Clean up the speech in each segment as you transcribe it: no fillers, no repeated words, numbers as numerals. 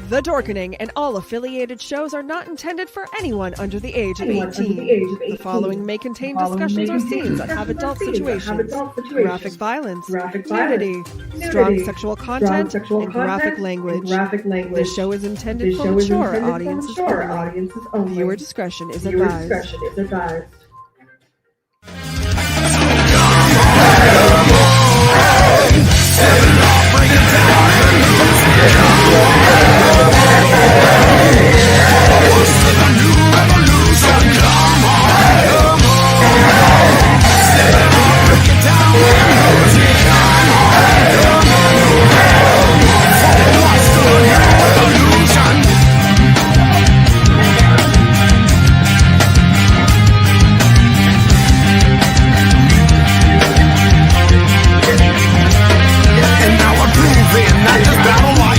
The Dorkening and all affiliated shows are not intended for anyone under the age of 18. The following may contain discussions or scenes that have adult situations, graphic violence, nudity, strong sexual content, and graphic language. This show is intended for mature audiences only. Viewer discretion is advised.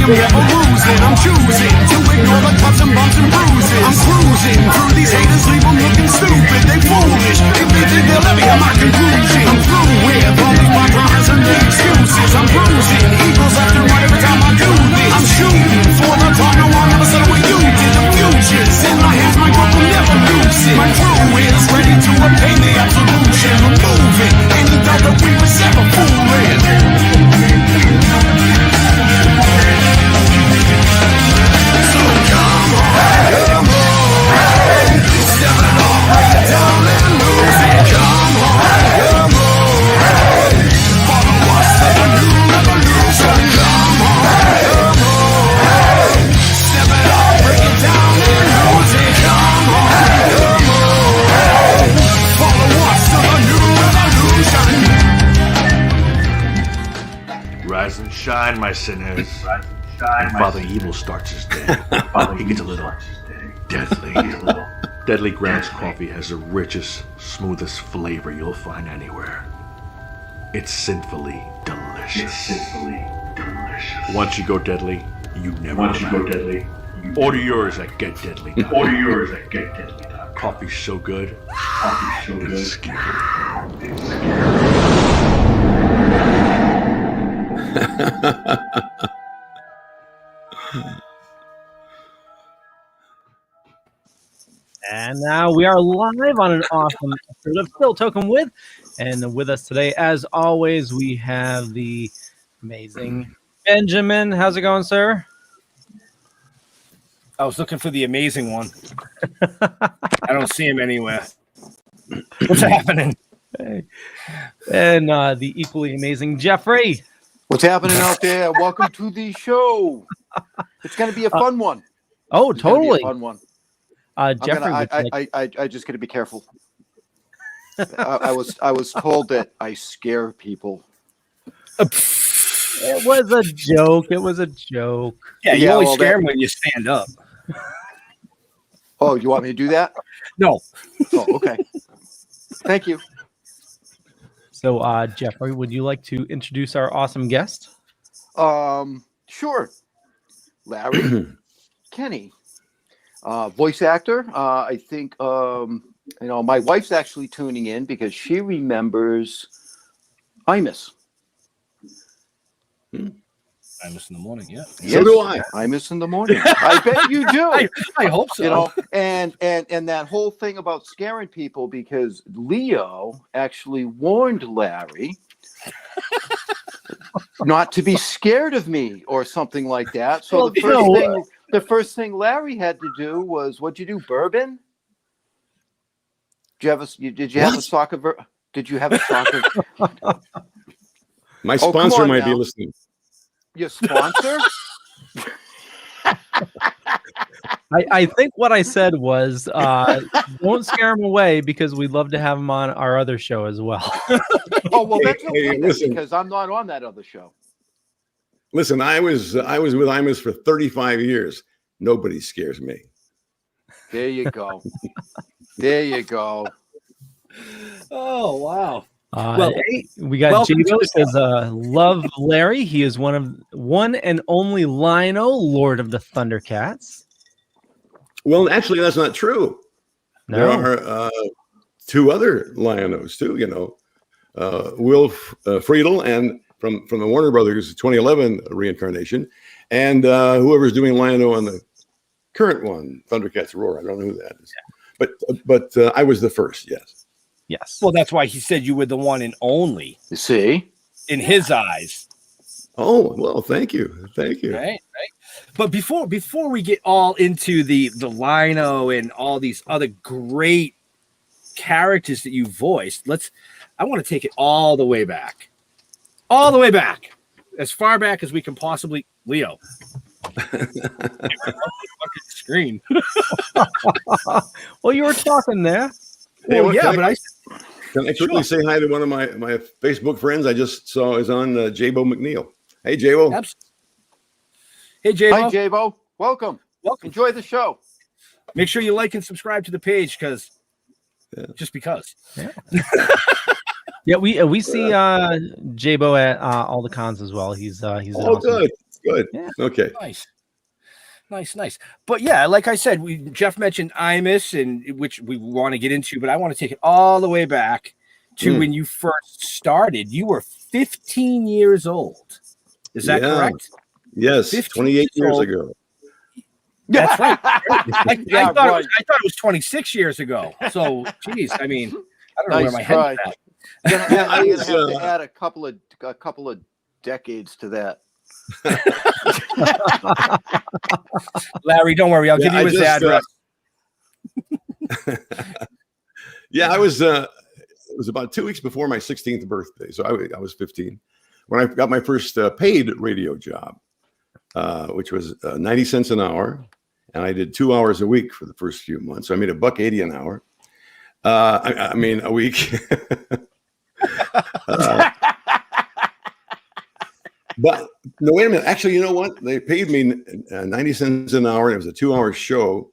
Never losing, I'm choosing to ignore the cuts and bumps and bruises. I'm cruising through these haters, leave them looking stupid. They foolish, if they think they'll ever hear my conclusion. I'm through with all these my and the excuses. I'm bruising, equals left and right every time I do this. I'm shooting for the top, no one ever said what you did. The future's in my hands, my grip will never lose it. My crew is ready to obtain the absolution. Removing any doubt that we was ever fooling. Rise and shine, my sinners. When Father Evil starts his day, he gets a little deadly. Deadly Grounds coffee has the richest, smoothest flavor you'll find anywhere. It's sinfully delicious. Once you go deadly, you never go deadly. Order yours at GetDeadly. Coffee's so good. It's scary. And now we are live on an awesome episode of Still Toking With. And with us today, as always, we have the amazing Benjamin. How's it going, sir? I was looking for the amazing one. I don't see him anywhere. What's happening? Hey. And the equally amazing Jeffrey. What's happening out there? Welcome to the show. It's going to be a fun one. Oh, It's gonna be a totally. fun one. Jeffrey, I just got to be careful. I was told that I scare people. it was a joke. It was a joke. Yeah, you Yeah, only well, scare that- him when you stand up. Oh, you want me to do that? No. Oh, okay. Thank you. So, Jeffrey, would you like to introduce our awesome guest? Sure. Larry Kenney, voice actor. I think my wife's actually tuning in because she remembers Imus. Imus in the morning, yeah. So do I. Imus in the morning. I bet you do. I hope so. You know, and that whole thing about scaring people, because Leo actually warned Larry not to be scared of me or something like that. So Well, the first thing Larry had to do was, what'd you do? Bourbon? Did you have a soccer? Did you have a soccer? My come sponsor on might be now. listening. Your sponsor? I think what I said was don't scare him away because we'd love to have him on our other show as well. Oh well, that's okay Hey, then, listen. because I'm not on that other show. Listen, I was with Imus for 35 years. Nobody scares me. There you go. There you go. Oh, wow. Hey, we got welcome to J-Bo the says, love Larry. He is one and only Lino, Lord of the Thundercats. Well, actually, that's not true. There are two other Lionos too. You know, Will Friedel and from the Warner Brothers 2011 reincarnation, and whoever's doing Liono on the current one, Thundercats Roar. I don't know who that is, but I was the first. Yes. Yes. Well, that's why he said you were the one and only You see? in his eyes. Oh well, thank you. Right. But before we get all into the Lino and all these other great characters that you voiced, I want to take it all the way back. All the way back. As far back as we can possibly. Leo. Screen. Well, you were talking there. Hey, Well, yeah, but Can I quickly say hi to one of my Facebook friends I just saw is on J-Bo McNeil. Hey, J-Bo. Hey, J-Bo. Hi, J-Bo. Welcome. Enjoy the show. Make sure you like and subscribe to the page just because. Yeah, we see J-Bo at all the cons as well. He's an awesome good. Yeah. Okay. Nice. But yeah, like I said, Jeff mentioned Imus, and which we want to get into, but I want to take it all the way back to when you first started. You were 15 years old. Is that correct? Yes, 28 years ago. That's right. I thought it was 26 years ago. So, geez, I mean, I don't know where my head is at. I'm gonna have to add a couple of decades to that. Larry, don't worry. I'll give you his address. Yeah, it was about 2 weeks before my 16th birthday. So I was 15 when I got my first paid radio job, which was 90 cents an hour. And I did 2 hours a week for the first few months. So I made $1.80 an hour. I mean, a week. But no, wait a minute. Actually, you know what? They paid me 90 cents an hour, and it was a 2-hour show.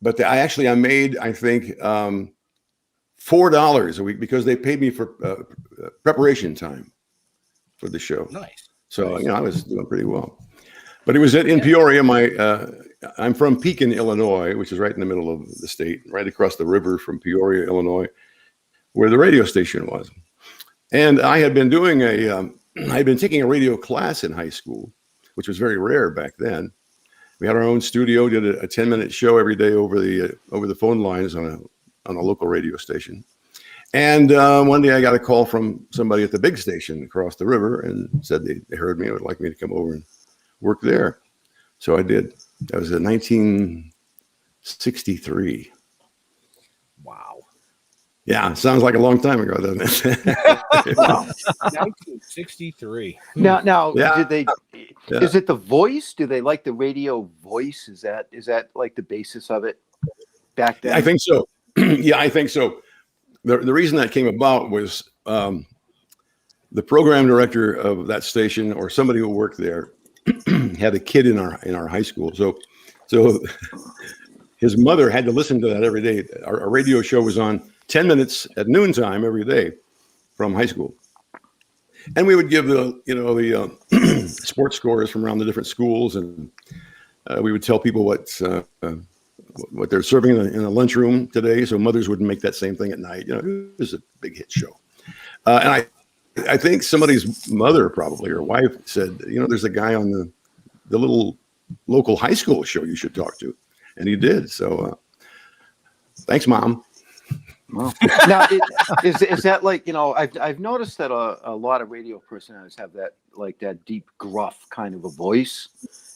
But I made, I think, $4 a week because they paid me for preparation time for the show. Nice. So I was doing pretty well. But it was in Peoria. I'm from Pekin, Illinois, which is right in the middle of the state, right across the river from Peoria, Illinois, where the radio station was. And I had been doing I'd been taking a radio class in high school, which was very rare back then. We had our own studio, did a 10-minute show every day over the phone lines on a local radio station. And one day I got a call from somebody at the big station across the river and said they heard me and would like me to come over and work there. So I did. That was in 1963. Wow. Yeah, sounds like a long time ago, doesn't it? Wow. 1963. Now, Yeah. did they? Yeah. Is it the voice? Do they like the radio voice? Is that like the basis of it back then? I think so. Yeah, I think so. The reason that came about was the program director of that station, or somebody who worked there, had a kid in our high school. So his mother had to listen to that every day. Our radio show was on 10 minutes at noontime every day from high school. And we would give the sports scores from around the different schools, and we would tell people what they're serving in the lunchroom today, so mothers would make that same thing at night. It was a big hit show. And I think somebody's mother, probably, or wife, said, there's a guy on the little local high school show you should talk to. And he did. So thanks, Mom. Wow. Now, is that like, I've noticed that a lot of radio personalities have that deep gruff kind of a voice.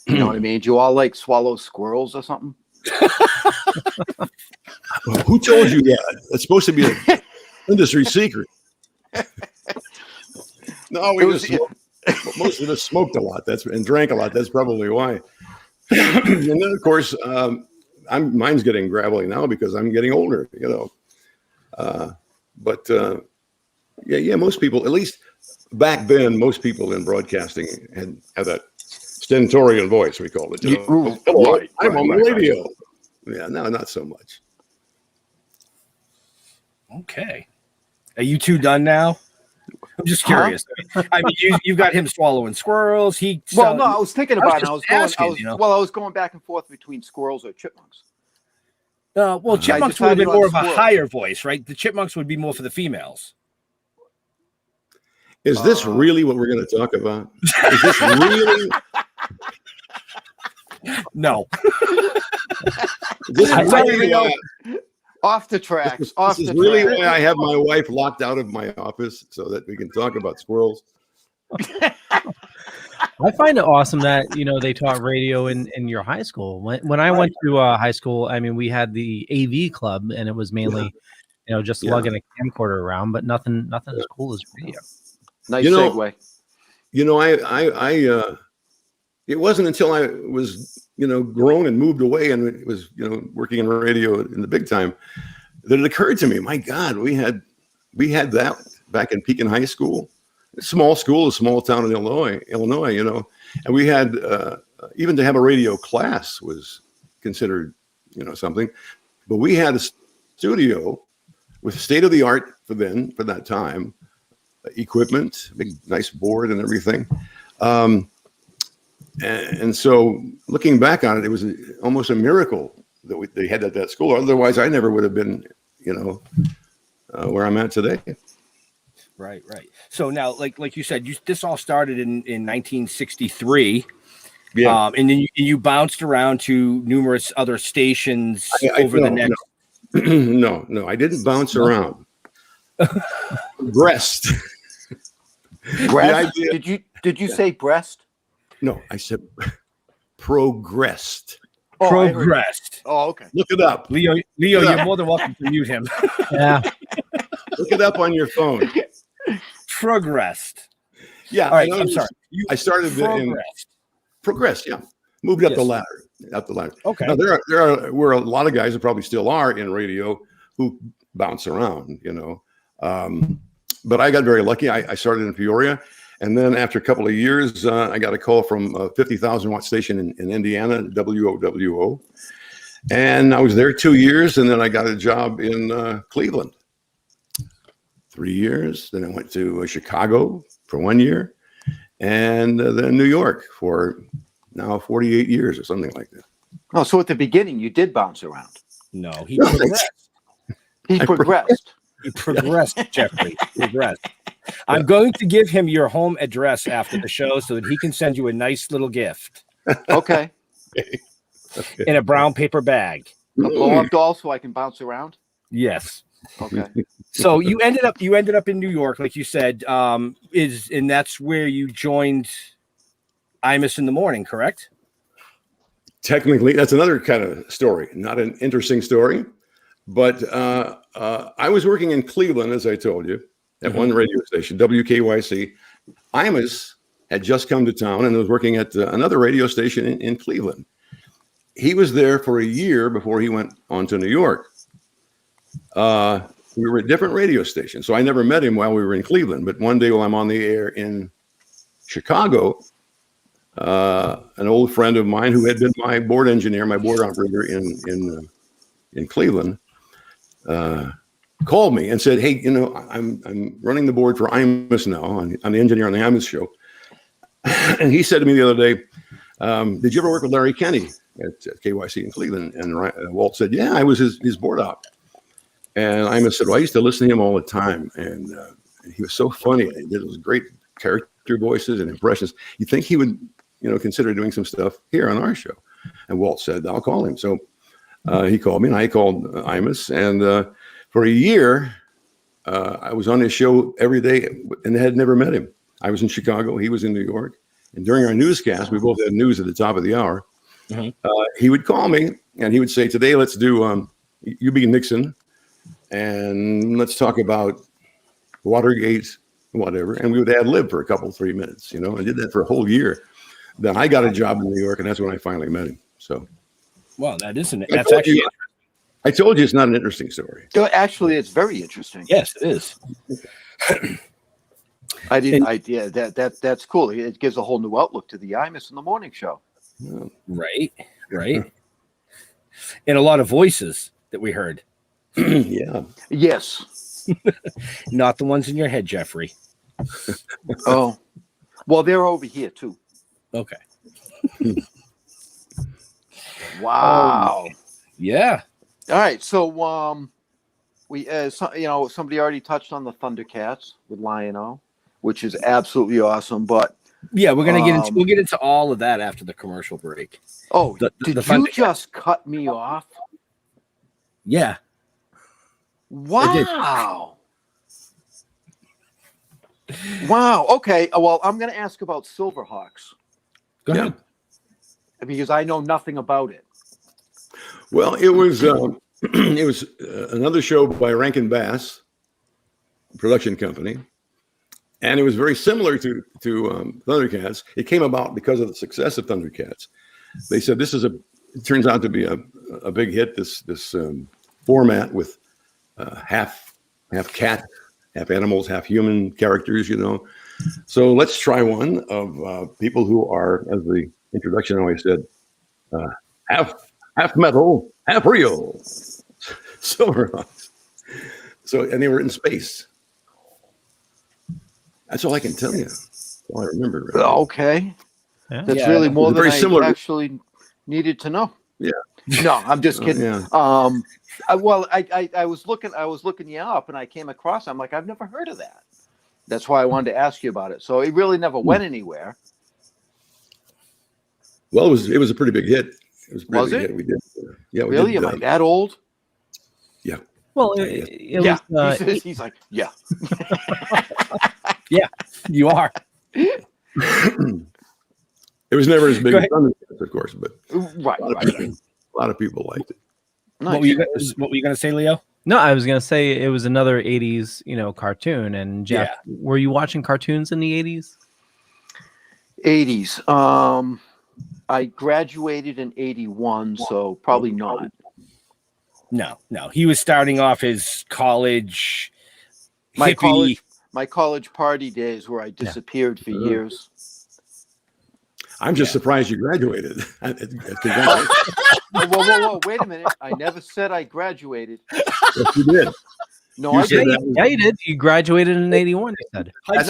You know what I mean? Do you all like swallow squirrels or something? Who told you that? That's supposed to be an industry secret. No, most of us smoked a lot. And drank a lot. That's probably why. And then, of course, mine's getting gravelly now because I'm getting older. But most people, at least back then, most people in broadcasting had that stentorian voice, we called it. Hello, I'm on the radio. Yeah, no, not so much. Okay. Are you two done now? I'm just curious. I mean, you've got him swallowing squirrels. I was thinking about it. I was going back and forth between squirrels or chipmunks. Chipmunks would have been more of a higher voice, right? The chipmunks would be more for the females. Is this really what we're going to talk about? Is this really? No. This is really off the tracks. This is really why I have my wife locked out of my office so that we can talk about squirrels. I find it awesome that they taught radio in your high school. When I went to high school, I mean, we had the AV club, and it was mainly just lugging a camcorder around, but nothing as cool as radio. Nice segue. It wasn't until I was grown and moved away and was working in radio in the big time that it occurred to me, my God, we had that back in Pekin High School. Small school, a small town in Illinois, and we had even to have a radio class was considered, something. But we had a studio with state of the art for that time, equipment, big nice board and everything. And so looking back on it, it was almost a miracle that they had at that school. Otherwise, I never would have been, where I'm at today. Right. So now, like you said, this all started in 1963. Yeah. And then you bounced around to numerous other stations over the next. No, I didn't bounce around. Breast. Did you say breast? No, I said progressed. Progressed. Oh, okay. Look it up. Leo, you're more than welcome to mute him. Yeah. Look it up on your phone. Progressed. Yeah. All right. I'm sorry. I started progressed. Yeah. Moved up the ladder. Okay. Now there were a lot of guys that probably still are in radio who bounce around, but I got very lucky. I started in Peoria. And then after a couple of years, I got a call from a 50,000 watt station in Indiana, WOWO. And I was there 2 years, and then I got a job in Cleveland. 3 years. Then I went to Chicago for 1 year, and then New York for now 48 years or something like that. Oh, so at the beginning, you did bounce around. No, he progressed. He progressed. He progressed, Jeffrey. Progressed. I'm going to give him your home address after the show so that he can send you a nice little gift. Okay. In a brown paper bag. A blow-up doll so I can bounce around? Yes. Okay. So you ended up in New York, like you said, and that's where you joined Imus in the morning, correct? Technically, that's another kind of story, not an interesting story. But I was working in Cleveland, as I told you, at one radio station, WKYC. Imus had just come to town and was working at another radio station in Cleveland. He was there for a year before he went on to New York. We were at different radio stations, so I never met him while we were in Cleveland. But one day while I'm on the air in Chicago, an old friend of mine who had been my board engineer, my board operator in Cleveland, called me and said, "Hey, you know, I'm running the board for Imus now. I'm the engineer on the Imus show." And he said to me the other day, "Did you ever work with Larry Kenney at KYC in Cleveland?" And Walt said, "Yeah, I was his board op." And Imus said, "Well, I used to listen to him all the time, and he was so funny. He did those great character voices and impressions. You think he would, you know, consider doing some stuff here on our show?" And Walt said, "I'll call him." So he called me, and I called Imus, and for a year, I was on his show every day, and had never met him. I was in Chicago, he was in New York, and during our newscast, we both had news at the top of the hour. He would call me, and he would say, "Today, let's do you be Nixon, and let's talk about Watergate, whatever." And we would ad lib for a couple, 3 minutes, you know. I did that for a whole year. Then I got a job in New York, and that's when I finally met him. So, well, that isn't it. That's actually. I told you it's not an interesting story. Actually, it's very interesting. Yes, it is. I didn't idea that's cool. It gives a whole new outlook to the Imus in the morning show. Right. And a lot of voices that we heard. Yeah. Yes. Not the ones in your head, Jeffrey. Oh, well, they're over here too. Okay. Wow. Yeah. All right. So, we, somebody already touched on the Thundercats with Lion-O, which is absolutely awesome. But yeah, we'll get into all of that after the commercial break. Oh, did you just cut me off? Yeah. Wow. Wow. Okay. Well, I'm going to ask about Silverhawks. Go ahead. Because I know nothing about it. Well, it was another show by Rankin Bass production company, and it was very similar to Thundercats. It came about because of the success of Thundercats. They said it turns out to be a big hit. This format with half cat, half animals, half human characters. You know, so let's try one of people who are, as the introduction always said, half metal, half real. Silverhawks. So, and they were in space. That's all I can tell you. That's all I remember. Really. Okay. Yeah. That's really more than I actually needed to know. Yeah. No, I'm just kidding. Yeah. I was looking you up, and I came across. I'm like, I've never heard of that. That's why I wanted to ask you about it. So it really never went anywhere. Well, it was a pretty big hit. It was a pretty big hit. We did. Yeah. We really? did, Am I that old? Yeah. Well, yeah. He's like, yeah. Yeah, you are. It was never as big as Thundercats, of course, but right. A lot of people liked it. Nice. What were you going to say, Leo? No, I was going to say it was another 80s, cartoon. And Jeff, were you watching cartoons in the 80s? 80s. I graduated in 81, so probably not. No. He was starting off his college. My college party days where I disappeared for years. I'm just surprised you graduated. Whoa, wait a minute. I never said I graduated. Yes, you did. No, I didn't. Yeah, you did. You graduated in 81, you said. High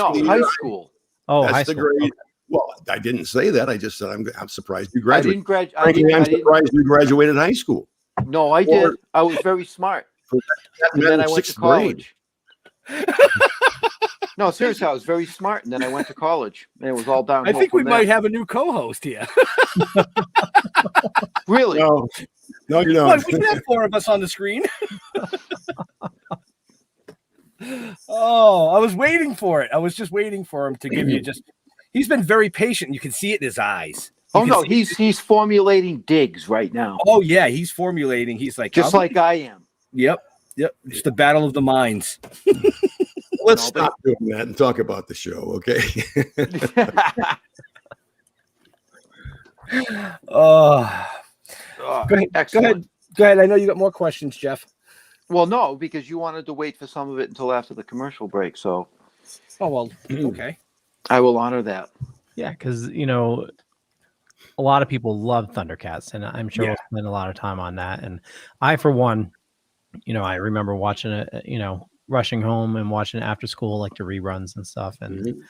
school. Oh, that's high the school. grade. Okay. Well, I didn't say that. I just said I'm surprised you graduated. I'm surprised you graduated high school. No, I did. I was very smart. And then I went to college. No, seriously, I was very smart, and then I went to college, and it was all downhill. I think we might have a new co-host here. Really? No, you don't. Well, we can have 4 of us on the screen. Oh, I was waiting for it. I was just waiting for him to give you just. He's been very patient. You can see it in his eyes. Oh no, he's formulating digs right now. Oh yeah, he's formulating. He's like just like I am. Yep. It's the battle of the minds. Let's stop doing that and talk about the show, okay? Go ahead. I know you got more questions, Jeff. Well, no, because you wanted to wait for some of it until after the commercial break. So, oh well, okay. I will honor that. Yeah, because a lot of people love Thundercats, and I'm sure we'll spend a lot of time on that. And I, for one, I remember watching it, rushing home and watching it after school, like the reruns and stuff, and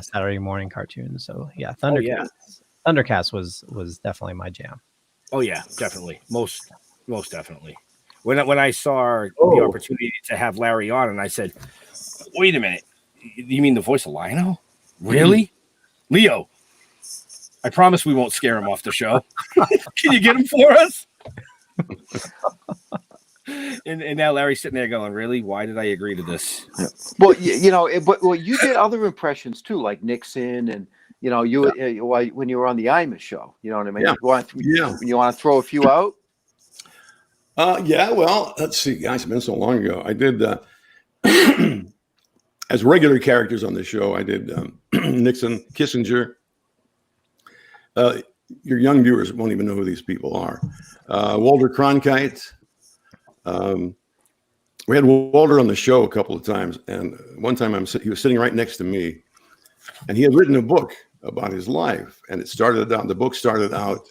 Saturday morning cartoons. So yeah, Thundercats was definitely my jam. Oh yeah, definitely, most definitely. When I saw the opportunity to have Larry on, and I said, "Wait a minute, you mean the voice of Lionel? Really, Leo? I promise we won't scare him off the show. Can you get him for us?" And now Larry's sitting there going, "Really? Why did I agree to this?" Well, but you did other impressions too, like Nixon, and when you were on the Imus show. You know what I mean? Yeah. You want to throw a few out? Well, let's see, guys. It's been so long ago. I did as regular characters on the show. I did Nixon, Kissinger. Your young viewers won't even know who these people are. Walter Cronkite. We had Walter on the show a couple of times, and one time he was sitting right next to me, and he had written a book about his life, and the book started out.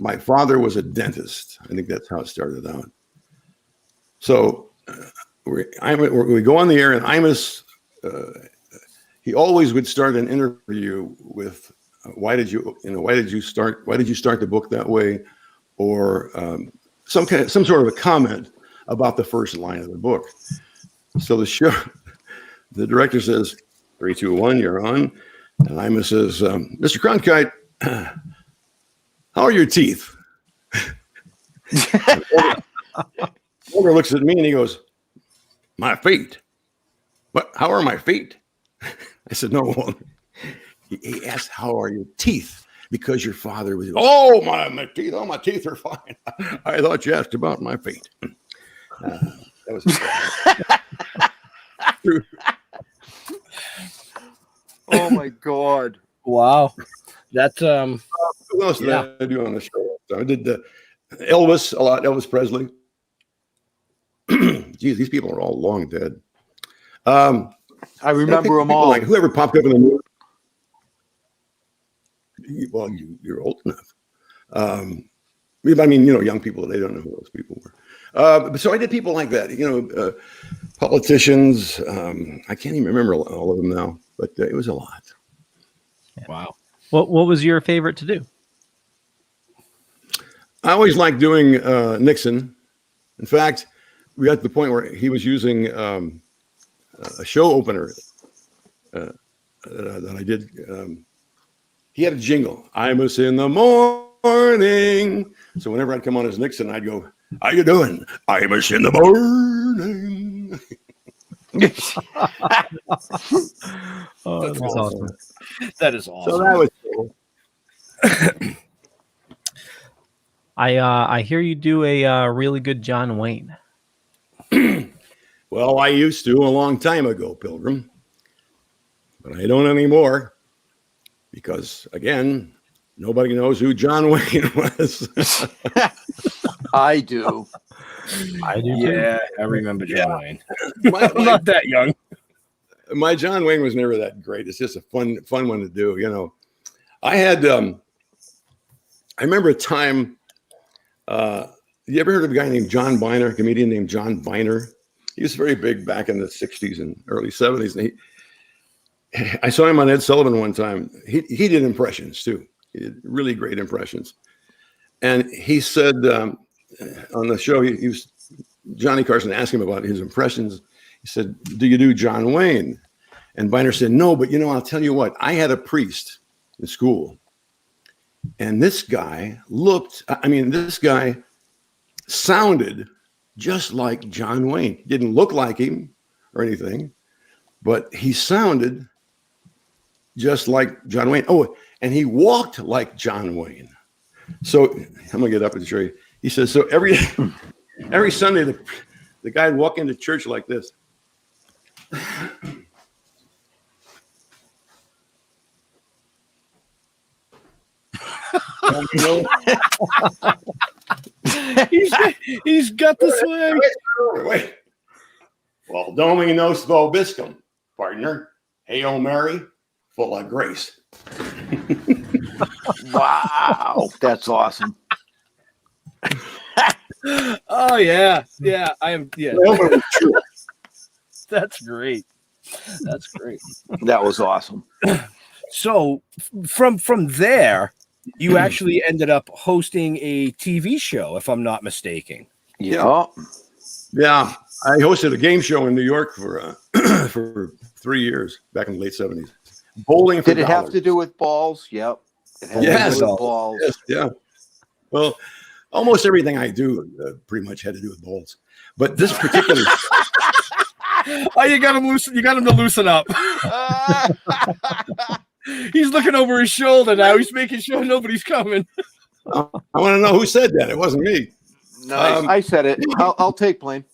My father was a dentist. I think that's how it started out. So we go on the air, and Imus, he always would start an interview with, why did you start the book that way, or some sort of a comment about the first line of the book. So the director says, 3, 2, 1, you're on. And Imus says, Mr. Cronkite, how are your teeth? Walter looks at me and he goes, my feet. What? How are my feet? I said, no. He asked, how are your teeth? Because your father was, my teeth. Oh, my teeth are fine. I thought you asked about my feet. That was true. Oh my God! Wow, that's What else did I do on the show? I did Elvis a lot. Elvis Presley. Geez, these people are all long dead. I remember them all. Like whoever popped up in the news. Well, you're old enough. I mean, young people, they don't know who those people were. So I did people like that, politicians. I can't even remember all of them now, but it was a lot. Yeah. Wow. What was your favorite to do? I always liked doing Nixon. In fact, we got to the point where he was using a show opener that I did. He had a jingle. Imus in the morning. So whenever I'd come on as Nixon, I'd go, how you doing? Imus in the morning. Oh, that's awesome. That is awesome. So that was cool. I hear you do a really good John Wayne. Well, I used to a long time ago, Pilgrim. But I don't anymore. Because, again, nobody knows who John Wayne was. I do. Yeah, I remember John Wayne. I'm not that young. My John Wayne was never that great. It's just a fun one to do. I had, I remember a time, you ever heard of a guy named John Biner, a comedian named John Biner? He was very big back in the 60s and early 70s. And I saw him on Ed Sullivan one time. He did impressions too. He did really great impressions. And he said on the show, he was Johnny Carson asked him about his impressions. He said, do you do John Wayne? And Biner said, no, but I'll tell you what, I had a priest in school. And this guy sounded just like John Wayne. He didn't look like him or anything, but he sounded just like John Wayne. Oh, and he walked like John Wayne. So I'm gonna get up and show you. He says, so every Sunday the guy would walk into church like this. he's got the swag. Wait. Well, Domi nos vobiscum, partner. Hail Mary, full of grace. Wow, that's awesome. Oh yeah, I am. Yeah, that's great. That's great. That was awesome. So from there, you actually ended up hosting a TV show, if I'm not mistaken. Yeah. Yeah, I hosted a game show in New York for 3 years back in the late 70s. Bowling for Did it have dollars. to do with balls? Yep. It had Yes. to do with balls. Yes, yeah. Well, almost everything I do pretty much had to do with balls. But this particular Oh, you got him loosen. You got him to loosen up. He's looking over his shoulder now. He's making sure nobody's coming. I want to know who said that. It wasn't me. No, I said it. I'll take blame.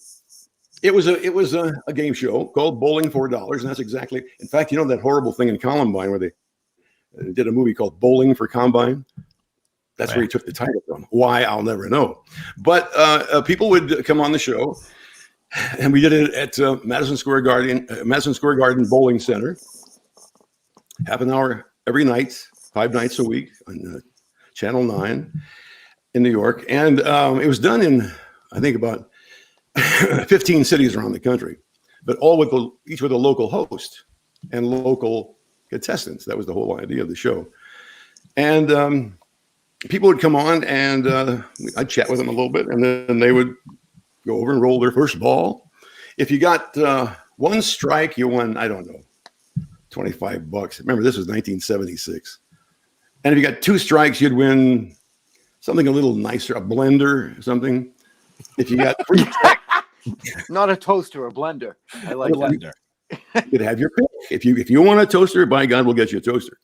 It was a game show called Bowling for $, and that's exactly. In fact, you know that horrible thing in Columbine where they did a movie called Bowling for Combine. That's where he took the title from. Why, I'll never know. But people would come on the show, and we did it at Madison Square Garden Bowling Center. Half an hour every night, 5 nights a week on Channel 9 in New York. And it was done in, I think, about 15 cities around the country, but all with each with a local host and local contestants. That was the whole idea of the show. And people would come on, and I'd chat with them a little bit, and then they would go over and roll their first ball. If you got one strike, you won, I don't know, $25. Remember, this was 1976. And if you got 2 strikes, you'd win something a little nicer, a blender or something. If you got 3 strikes, not a toaster, a blender. I like blender. You could have your pick. If you want a toaster, by God, we'll get you a toaster.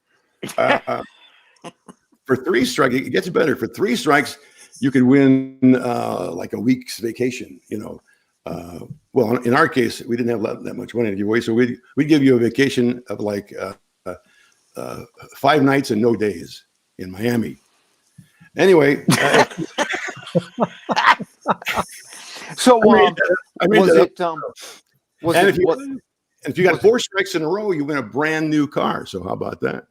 For 3 strikes, it gets better. For 3 strikes, you could win like a week's vacation. You know, well, in our case, we didn't have that much money to give away, so we'd give you a vacation of like 5 nights and no days in Miami. Anyway. So if you got 4 strikes in a row, you win a brand new car. So how about that?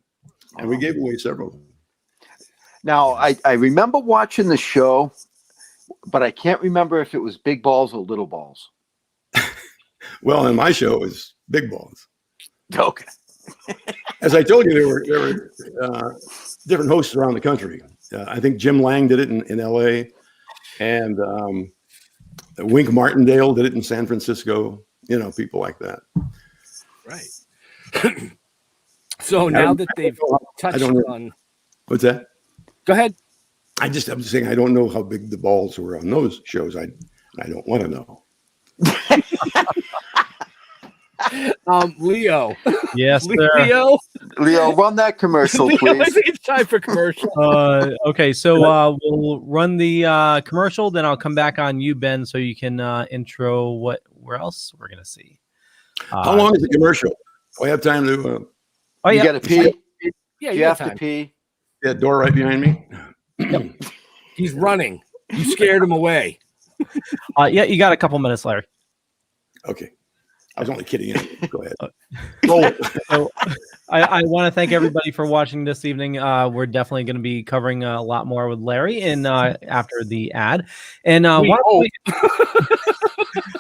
And we gave away several. Now, I remember watching the show, but I can't remember if it was big balls or little balls. Well, in my show, it was big balls. Okay. As I told you, there were different hosts around the country. I think Jim Lang did it in L.A., and Wink Martindale did it in San Francisco. You know, people like that. Right. So now that they've touched on, what's that? Go ahead. I'm just saying I don't know how big the balls were on those shows. I don't want to know. Leo. Yes, sir. Leo, run that commercial, Leo, please. I think it's time for commercial. Okay, so we'll run the commercial, then I'll come back on you, Ben, so you can intro where else we're gonna see. How long is the commercial? Do I have time to? You got to pee. Yeah, you have to pee. Yeah, door right behind me. Yep. He's running. You scared him away. Yeah, you got a couple minutes, Larry. Okay. I was only kidding. Go ahead. So I want to thank everybody for watching this evening. We're definitely going to be covering a lot more with Larry after the ad. And want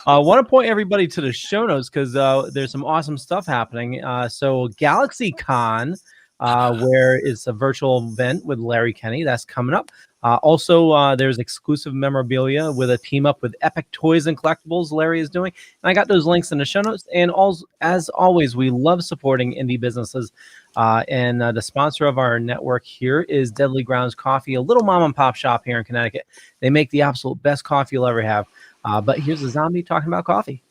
to point everybody to the show notes because there's some awesome stuff happening. So GalaxyCon, where it's a virtual event with Larry Kenney, that's coming up. Also, there's exclusive memorabilia with a team up with Epic Toys and Collectibles Larry is doing. And I got those links in the show notes. And as always, we love supporting indie businesses. And the sponsor of our network here is Deadly Grounds Coffee, a little mom and pop shop here in Connecticut. They make the absolute best coffee you'll ever have. But here's a zombie talking about coffee.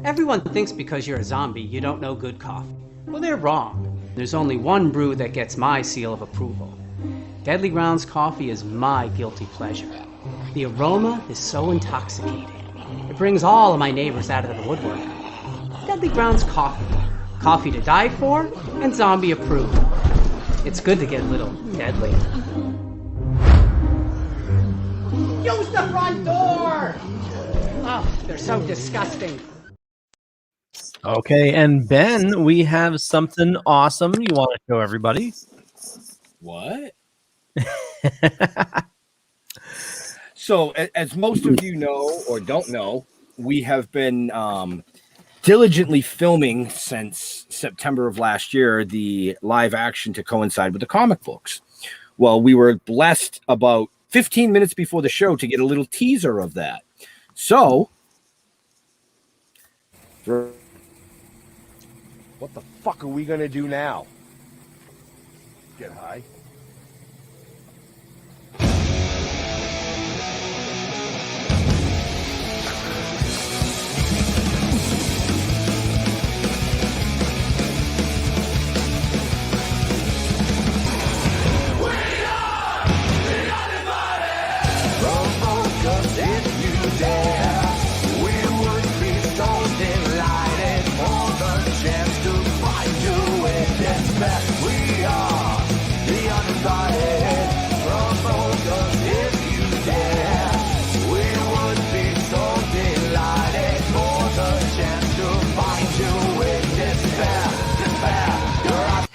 Everyone thinks because you're a zombie, you don't know good coffee. Well, they're wrong. There's only one brew that gets my seal of approval. Deadly Grounds coffee is my guilty pleasure. The aroma is so intoxicating. It brings all of my neighbors out of the woodwork. Deadly Grounds coffee. Coffee to die for and zombie approved. It's good to get a little deadly. Use the front door! Oh, they're so disgusting. Okay, and Ben, we have something awesome you want to show everybody. What? So, as most of you know or don't know, we have been diligently filming since September of last year the live action to coincide with the comic books. Well, we were blessed about 15 minutes before the show to get a little teaser of that. So, what the fuck are we going to do now? Get high.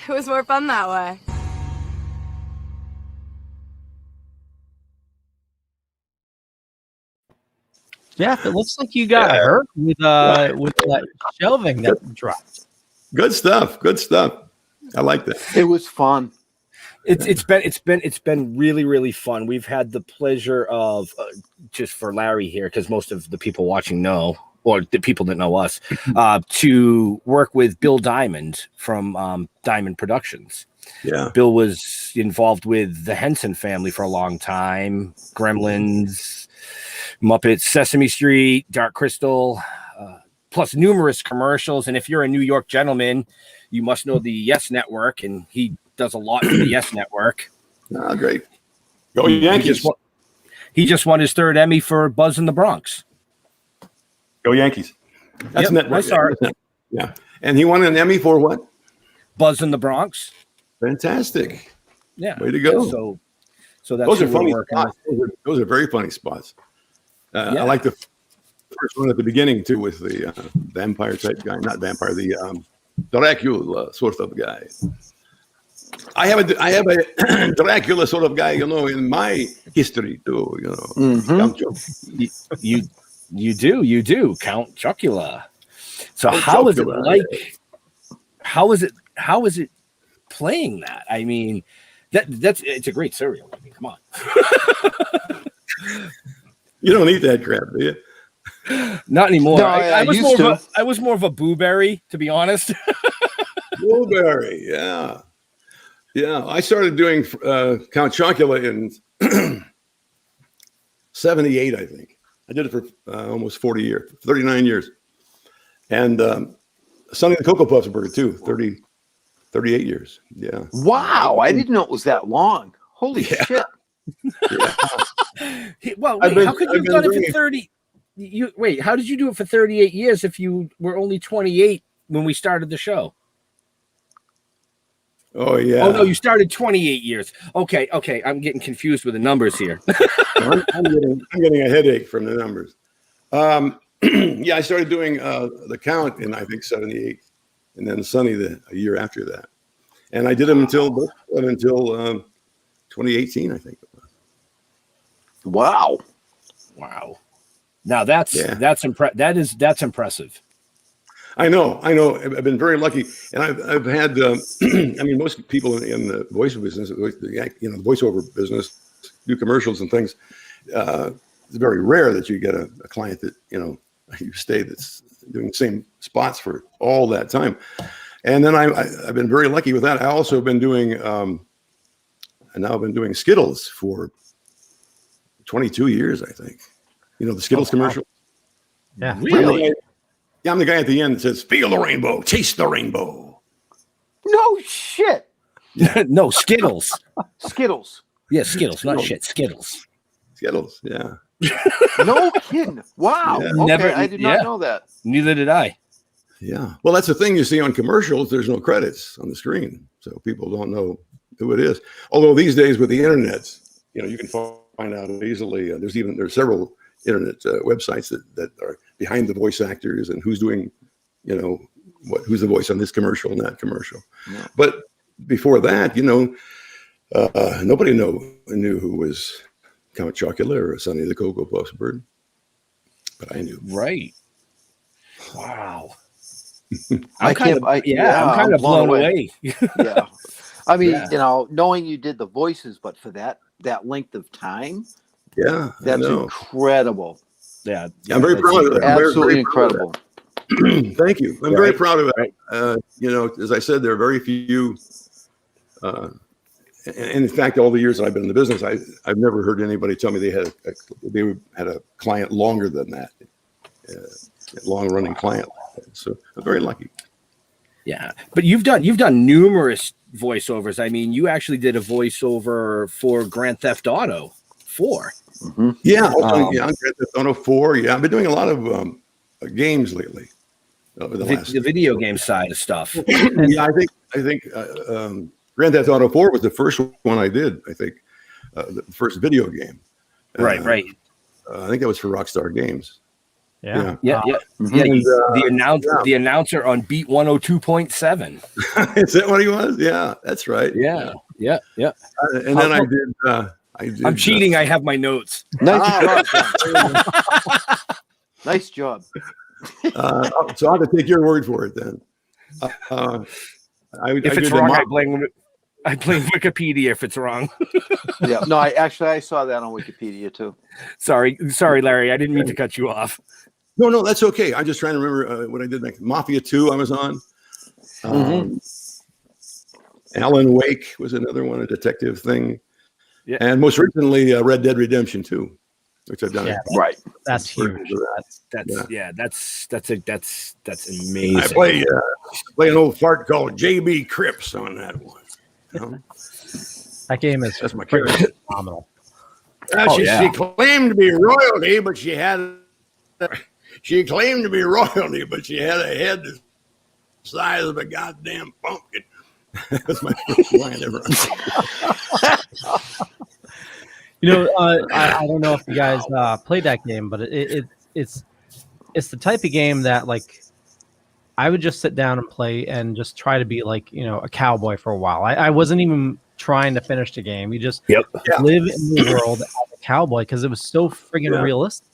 It was more fun that way. Jeff, it looks like you got hurt with that shelving that dropped. Good stuff. Good stuff. I like that. It was fun. It's been really, really fun. We've had the pleasure of just for Larry here, because most of the people watching know, or the people that know us, to work with Bill Diamond from Diamond Productions. Yeah. Bill was involved with the Henson family for a long time, Gremlins, Muppets, Sesame Street, Dark Crystal, plus numerous commercials. And if you're a New York gentleman, you must know the Yes Network, and he does a lot for the Yes Network. Ah, great. Go Yankees. He just won his third Emmy for Buzz in the Bronx. Go Yankees. That's network. I saw it. Yeah. And he won an Emmy for what? Buzz in the Bronx. Fantastic. Yeah. Way to go. So that's those are who we're funny working spots. Those are very funny spots. Yeah. I like the first one at the beginning too, with the vampire type guy, not vampire, the Dracula sort of guy. I have a Dracula sort of guy, in my history too, Count Chocula. You do, Count Chocula. So Count how is it Chocula, like? How is it playing that? I mean, it's a great cereal. I mean, come on. You don't eat that crap, do you? Not anymore. No, I was more of a Boo-Berry, to be honest. Blueberry, yeah. Yeah, I started doing Count Chocula in 78, I think. I did it for almost 40 years, 39 years. And Sonny the Cocoa Puffs Burger, too, 38 years. Yeah. Wow, I didn't know it was that long. Holy shit. Yeah. Well, wait, how could you have done it for 30? How did you do it for 38 years if you were only 28 when we started the show? Oh, yeah. Oh, no, you started 28 years. Okay. I'm getting confused with the numbers here. I'm getting a headache from the numbers. Yeah, I started doing the Count in, I think, 78, and then Sonny a year after that. And I did them until 2018, I think. Wow. Now that's impressive. I know. I've been very lucky, and I've had. I mean, most people in the voice business, the voiceover business, do commercials and things. It's very rare that you get a client that you stay that's doing the same spots for all that time. And then I've been very lucky with that. I also have been doing, and now I've been doing Skittles for 22 years, I think. The Skittles commercial. Yeah, really. Yeah, I'm the guy at the end that says, "Feel the rainbow, chase the rainbow." No shit. No, Skittles. Skittles. Yeah, Skittles, not shit. Skittles. Skittles. Yeah. No kidding. Wow. Yeah. Okay, Never- I did not know that. Neither did I. Yeah. Well, that's the thing you see on commercials. There's no credits on the screen, so people don't know who it is. Although these days with the internet, you can find out easily. There's several internet websites that are behind the voice actors and who's doing, who's the voice on this commercial and that commercial. Yeah. But before that, nobody knew who was Count Chocula or Sonny the Cocoa Puffs bird. But I knew. Right. Wow. I'm kind of blown away. Yeah. I mean, knowing you did the voices, but for that length of time, yeah, that's incredible. Yeah, I'm very proud of that. Absolutely incredible. Thank you. I'm very proud of it. As I said, there are very few. And in fact, all the years that I've been in the business, I've never heard anybody tell me they had a client longer than that, long running client. So I'm very lucky. Yeah, but you've done numerous voiceovers. I mean, you actually did a voiceover for Grand Theft Auto 4. Mm-hmm. Yeah, Grand Theft Auto 4. Yeah, I've been doing a lot of games lately. The video game side of stuff. Yeah, I think Grand Theft Auto 4 was the first one I did. I think the first video game. Right. I think that was for Rockstar Games. Yeah. Mm-hmm. The announcer on Beat 102.7. Is that what he was? Yeah, that's right. Yeah. And then I did. I'm cheating. I have my notes. Nice job. Nice job. So I'll have to take your word for it then. If it's wrong, I blame Wikipedia if it's wrong. Yeah. No, I saw that on Wikipedia too. Sorry, Larry. I didn't mean to cut you off. No, that's okay. I'm just trying to remember what I did next. Mafia 2 I was on. Alan Wake was another one, a detective thing. Yeah. And most recently, Red Dead Redemption 2, which I've done. Yeah, right. That's huge. That's amazing. I play an old fart called JB Cripps on that one. That game is that's my character. Phenomenal. She claimed to be royalty, but she had a head the size of a goddamn pumpkin. That's my first line ever. I don't know if you guys played that game, but it's the type of game that I would just sit down and play and just try to be a cowboy for a while. I wasn't even trying to finish the game. You just live in the world as a cowboy because it was so friggin' realistic,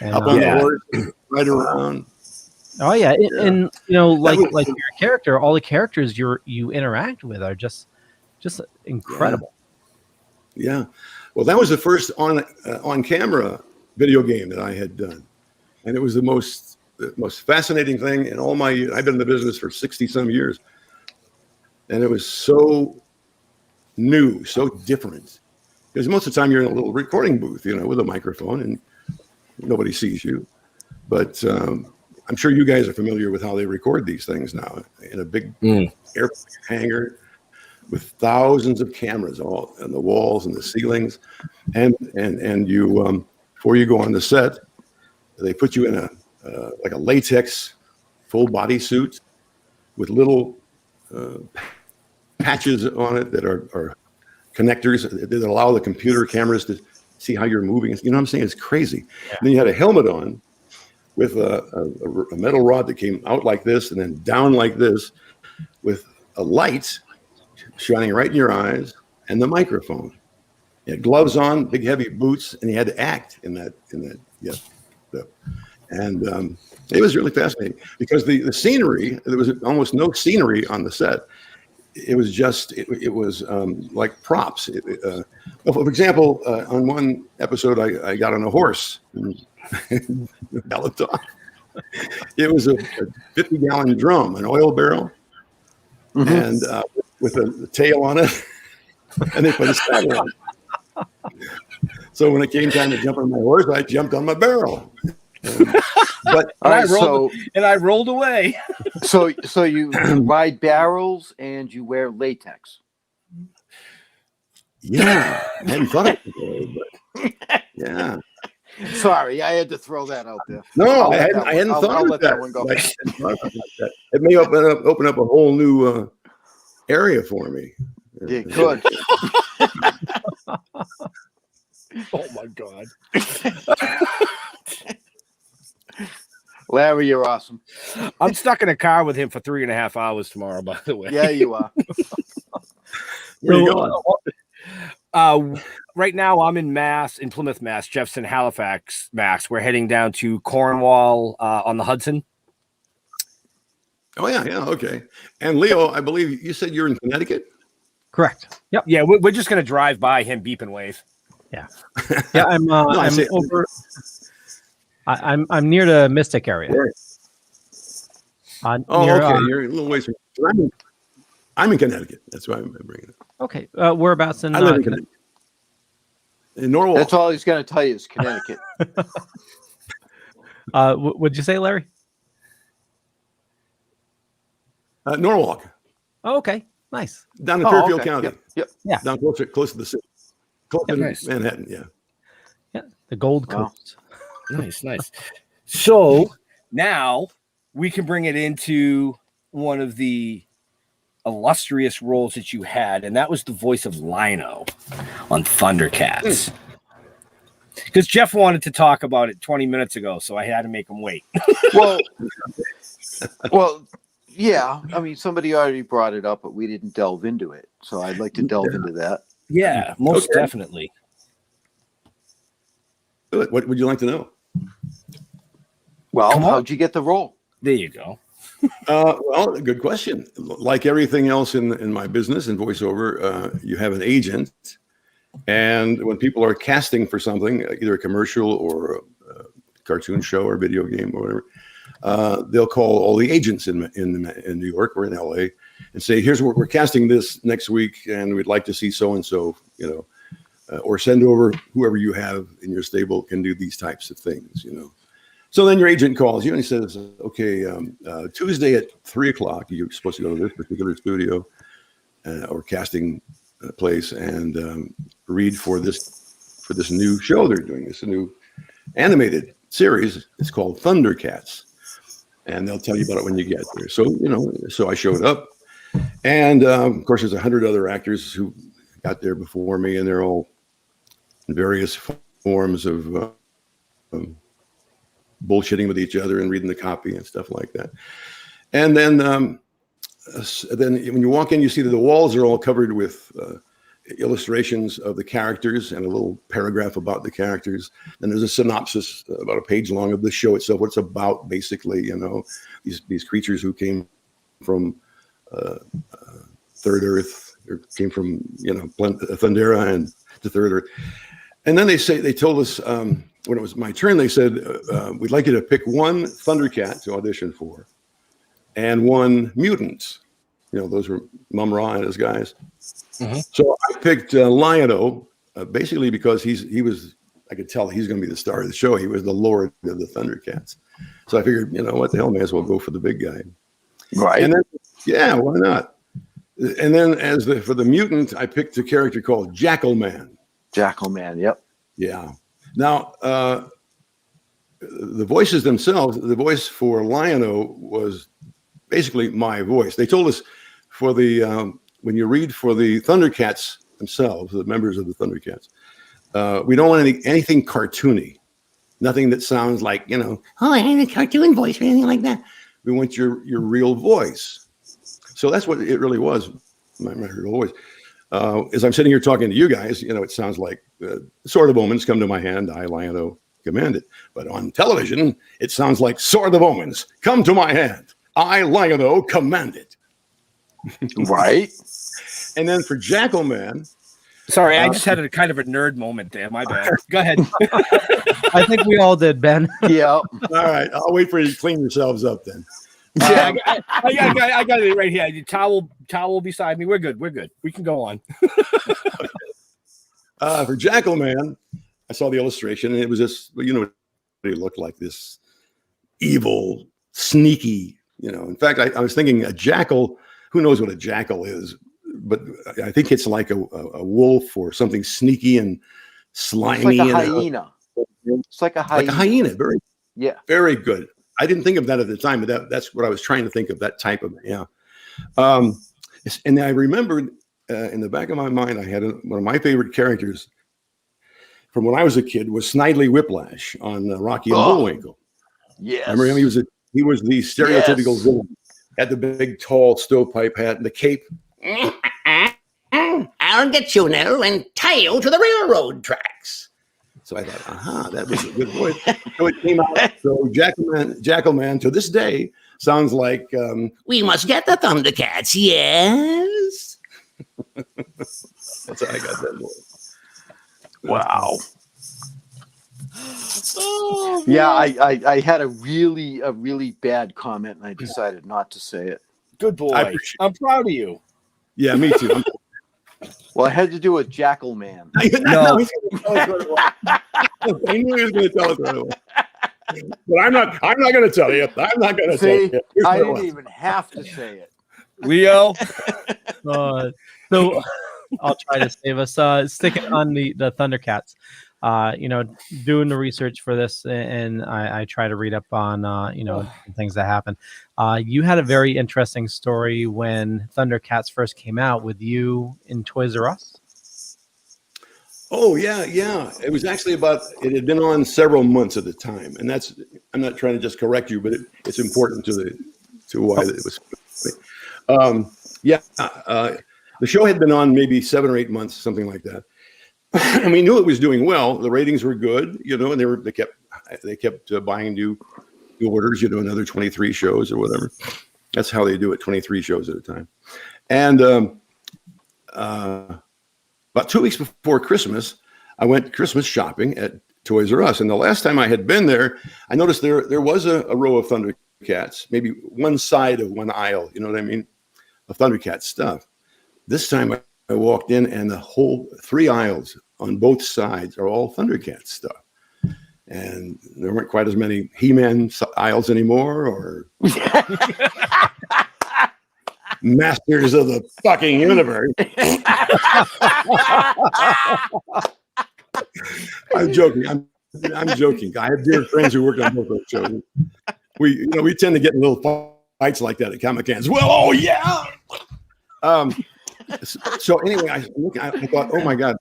And, up on the horse, right around. Oh yeah, and like your character, all the characters you interact with are just incredible. Yeah. Well, that was the first on camera video game that I had done, and it was the most fascinating thing in all my. I've been in the business for 60 some years, and it was so new, so different. Because most of the time you're in a little recording booth, with a microphone, and nobody sees you. But I'm sure you guys are familiar with how they record these things now in a big airplane hangar with thousands of cameras all on the walls and the ceilings, and you before you go on the set, they put you in a like a latex full body suit with little patches on it that are connectors that allow the computer cameras to see how you're moving. You know what I'm saying? It's crazy. Yeah. And then you had a helmet on with a metal rod that came out like this and then down like this with a light shining right in your eyes and the microphone. You had gloves on, big heavy boots, and you had to act in that. And it was really fascinating because the scenery, there was almost no scenery on the set. It was just, it was like props. For example, on one episode, I got on a horse and galloped off. It was a 50-gallon drum, an oil barrel, and with a tail on it, and they put a saddle on it. So when it came time to jump on my horse, I jumped on my barrel. But All right, I rolled away. so you ride barrels and you wear latex. yeah, I hadn't thought of it before, but yeah. Sorry, I had to throw that out there. No, I hadn't thought I'll of let that one go. I hadn't thought about that. It may open up a whole new area for me. Yeah, good. Oh my God. Larry, you're awesome. I'm stuck in a car with him for 3.5 hours tomorrow, by the way. Yeah, you are. Where you going? Right now I'm in Plymouth, Mass, Jefferson, Halifax, Mass. We're heading down to Cornwall on the Hudson. Oh yeah, okay. And Leo, I believe you said you're in Connecticut. Correct. Yep. Yeah, we're just gonna drive by him, beep and wave. Yeah. Yeah, I'm over. I'm near the Mystic area. Okay, you're a little ways from. I'm in Connecticut. That's why I'm bringing it. Okay, whereabouts in? I live in Connecticut. In Norwalk. That's all he's going to tell you is Connecticut. What'd you say, Larry? Norwalk. Oh, okay, nice. Down in Fairfield okay. County. Yep. Yeah. Down close to the city. Close to Nice. Manhattan. Yeah. Yeah, the Gold Wow. Coast. Nice. So now we can bring it into one of the illustrious roles that you had, and that was the voice of Lino on Thundercats. Because Jeff wanted to talk about it 20 minutes ago, so I had to make him wait. Well, yeah. I mean, somebody already brought it up, but we didn't delve into it. So I'd like to delve into that. Yeah, most definitely. Good. What would you like to know? Well, how'd you get the role? There you go. Well, good question. Like everything else in my business in voiceover, you have an agent, and when people are casting for something, either a commercial or a cartoon show or video game or whatever, they'll call all the agents in New York or in LA and say, "Here's what we're casting this next week, and we'd like to see so and so," or send over whoever you have in your stable can do these types of things, So then your agent calls you and he says, "Okay, Tuesday at 3:00, you're supposed to go to this particular studio or casting place and read for this new show they're doing. This new animated series. It's called Thundercats, and they'll tell you about it when you get there." So so I showed up, and of course there's 100 other actors who got there before me, and they're all in various forms of bullshitting with each other and reading the copy and stuff like that. And then when you walk in, you see that the walls are all covered with illustrations of the characters and a little paragraph about the characters. And there's a synopsis about a page long of the show itself, what it's about, basically, these creatures who came from Third Earth, or came from, Thundera and to Third Earth. And then they told us, when it was my turn, they said, "We'd like you to pick one Thundercat to audition for and one mutant." Those were Mum Ra and his guys. Mm-hmm. So I picked Lion-O, basically because I could tell he's going to be the star of the show. He was the Lord of the Thundercats. So I figured, what the hell, may as well go for the big guy. Right. And then, yeah, why not? And then for the mutant, I picked a character called Jackal Man. Jackal Man, yep. Yeah. Now, the voices themselves, the voice for Lion-O was basically my voice. They told us when you read for the Thundercats themselves, the members of the Thundercats, we don't want anything cartoony, nothing that sounds like, I have a cartoon voice or anything like that. We want your real voice. So that's what it really was, my real voice. As I'm sitting here talking to you guys, it sounds like Sword of Omens, come to my hand, I, Lion-O, command it. But on television, it sounds like Sword of Omens, come to my hand, I, Lion-O, command it. Right. And then for Jackal Man. Sorry, I just had a kind of a nerd moment there. My bad. Go ahead. I think we all did, Ben. Yeah. All right. I'll wait for you to clean yourselves up then. Yeah, I got it right here. The towel beside me. We're good. We can go on. For Jackal Man, I saw the illustration, and it was just, looked like this evil, sneaky, In fact, I was thinking a jackal. Who knows what a jackal is? But I think it's like a wolf or something sneaky and slimy. It's like a hyena. It's like a hyena. Like a hyena. Very good. I didn't think of that at the time, but that's what I was trying to think of, that type of, and I remembered in the back of my mind, I had one of my favorite characters from when I was a kid was Snidely Whiplash on Rocky and Bullwinkle. Yes. Remember him? He was the stereotypical villain. Had the big, tall stovepipe hat and the cape. I'll get you now and tie you to the railroad tracks. So I thought, that was a good voice. So it came out. So Jackal Man to this day sounds like we must get the Thundercats. Yes. That's how I got that voice. Wow. Yeah, I had a really bad comment and I decided not to say it. Good boy. I'm proud of you. Yeah, me too. Well, I had to do a Jackal Man. No. I knew he was going to tell us right away. But I'm not going to tell you. I'm not going to tell you. I didn't even have to say it. Leo. So I'll try to save us. Sticking on the Thundercats. Doing the research for this, and I try to read up on, things that happen. You had a very interesting story when Thundercats first came out with you in Toys R Us. Oh, yeah. It was actually it had been on several months at the time. And I'm not trying to just correct you, but it's important to why it was. The show had been on maybe 7 or 8 months, something like that. And we knew it was doing well. The ratings were good, and they kept buying new orders, another 23 shows or whatever. That's how they do it, 23 shows at a time. And about 2 weeks before Christmas, I went Christmas shopping at Toys R Us. And the last time I had been there, I noticed there was a row of Thundercats, maybe one side of one aisle, you know what I mean, of Thundercats stuff. This time I walked in and the whole 3 aisles on both sides are all Thundercats stuff. And there weren't quite as many He-Man aisles anymore or Masters of the fucking Universe. I'm joking. I'm joking. I have dear friends who work on both those shows. We tend to get in little fights like that at Comic Cons. Well, oh yeah. So anyway, I thought, oh my God,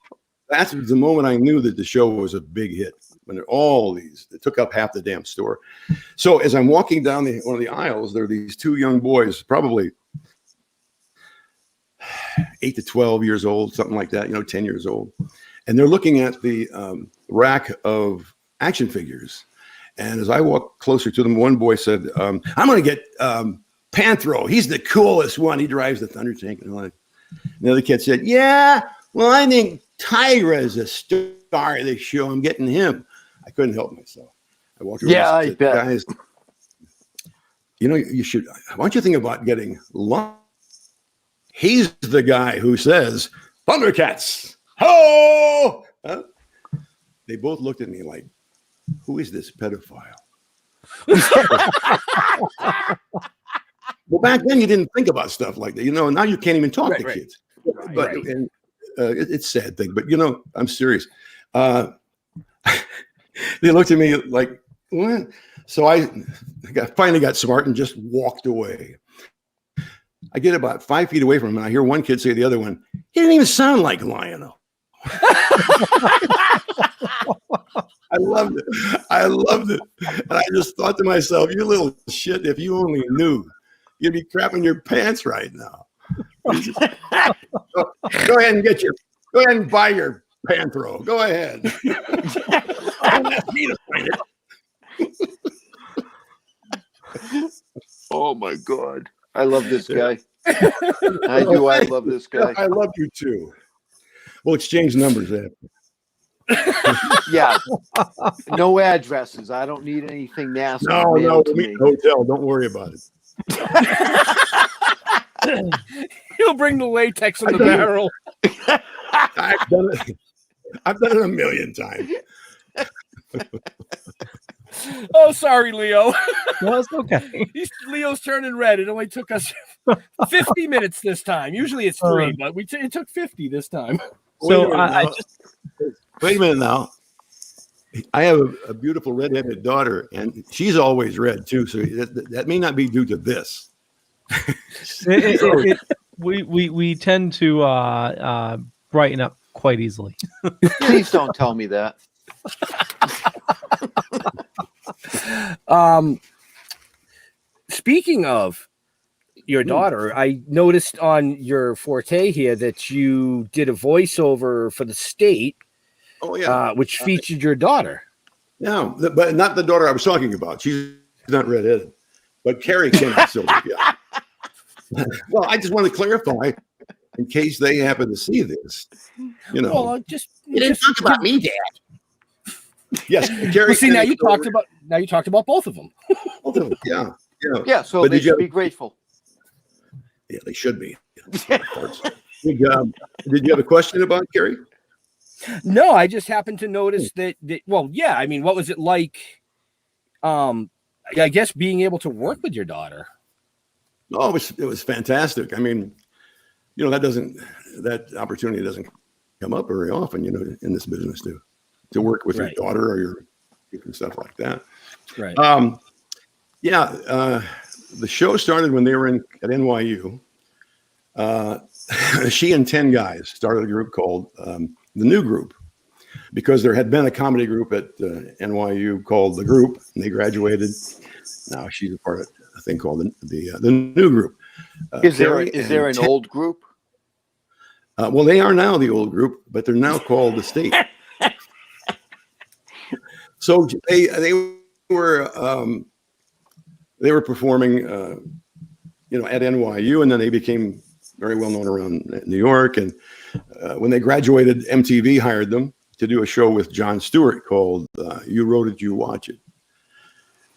that's the moment I knew that the show was a big hit. When there all these, it took up half the damn store. So as I'm walking down one of the aisles, there are these 2 young boys, probably 8 to 12 years old, something like that, 10 years old. And they're looking at the rack of action figures. And as I walked closer to them, one boy said, I'm going to get Panthro. He's the coolest one. He drives the Thunder Tank. And the other kid said, yeah, well, I think Tigra is a star of the show. I'm getting him. I couldn't help myself. I walked over. Yeah, I bet. Guys, you should. Why don't you think about getting Lon? He's the guy who says, Thundercats. Ho! Huh? They both looked at me like, who is this pedophile? Well, back then you didn't think about stuff like that. Now you can't even talk to kids. But and, it's a sad thing. But, I'm serious. They looked at me like, what? So I finally got smart and just walked away. I get about 5 feet away from him, and I hear one kid say to the other one, he didn't even sound like Lionel. I loved it. And I just thought to myself, you little shit, if you only knew, you'd be crapping your pants right now. Go ahead and buy your Panthro. Go ahead. Don't ask me to find it. Oh my God. I love this guy. I do. I love this guy. I love you too. We'll exchange numbers after. Yeah. No addresses. I don't need anything nasty. No, hotel. Don't worry about it. He'll bring the latex in the barrel. I've done it 1 million times. Oh, sorry, Leo. No, it's okay. Leo's turning red. It only took us 50 minutes this time. Usually it's 3, but it took 50 this time. So wait a minute now. I have a beautiful red-headed daughter, and she's always red too. So that may not be due to this. We tend to brighten up quite easily. Please don't tell me that. Speaking of your daughter, I noticed on your forte here that you did a voiceover for the state. Oh yeah, which featured your daughter. No, but not the daughter I was talking about. She's not redheaded, but Carrie Kenney. Yeah. Well, I just want to clarify in case they happen to see this. You know, well, You didn't talk about me, Dad. yes, Carrie. Well, see, now you talked about both of them. Both of them. Yeah. Yeah, so they should be grateful. Yeah, they should be. Did you have a question about Carrie? No, I just happened to notice that. Well, yeah. I mean, what was it like? I guess being able to work with your daughter. Oh, it was fantastic. I mean, you know, that opportunity doesn't come up very often. You know, in this business to work with your daughter or your and stuff like that. Right. The show started when they were at NYU. She and 10 guys started a group called the New Group, because there had been a comedy group at NYU called The Group, and they graduated. Now she's a part of a thing called the New Group. Is there an old group? Well, they are now the old group, but they're now called the State. So they were performing, at NYU, and then they became very well known around New York. And when they graduated, MTV hired them to do a show with Jon Stewart called You Wrote It, You Watch It.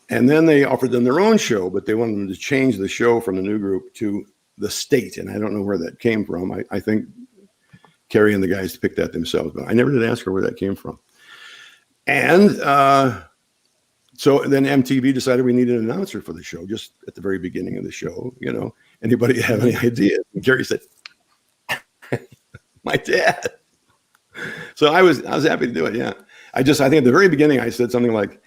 And then they offered them their own show, but they wanted them to change the show from the New Group to the State. And I don't know where that came from. I think Carrie and the guys picked that themselves, but I never did ask her where that came from. And so then MTV decided we needed an announcer for the show, just at the very beginning of the show. You know, anybody have any idea? And Carrie said, my dad. So I was happy to do it. Yeah. I think at the very beginning I said something like,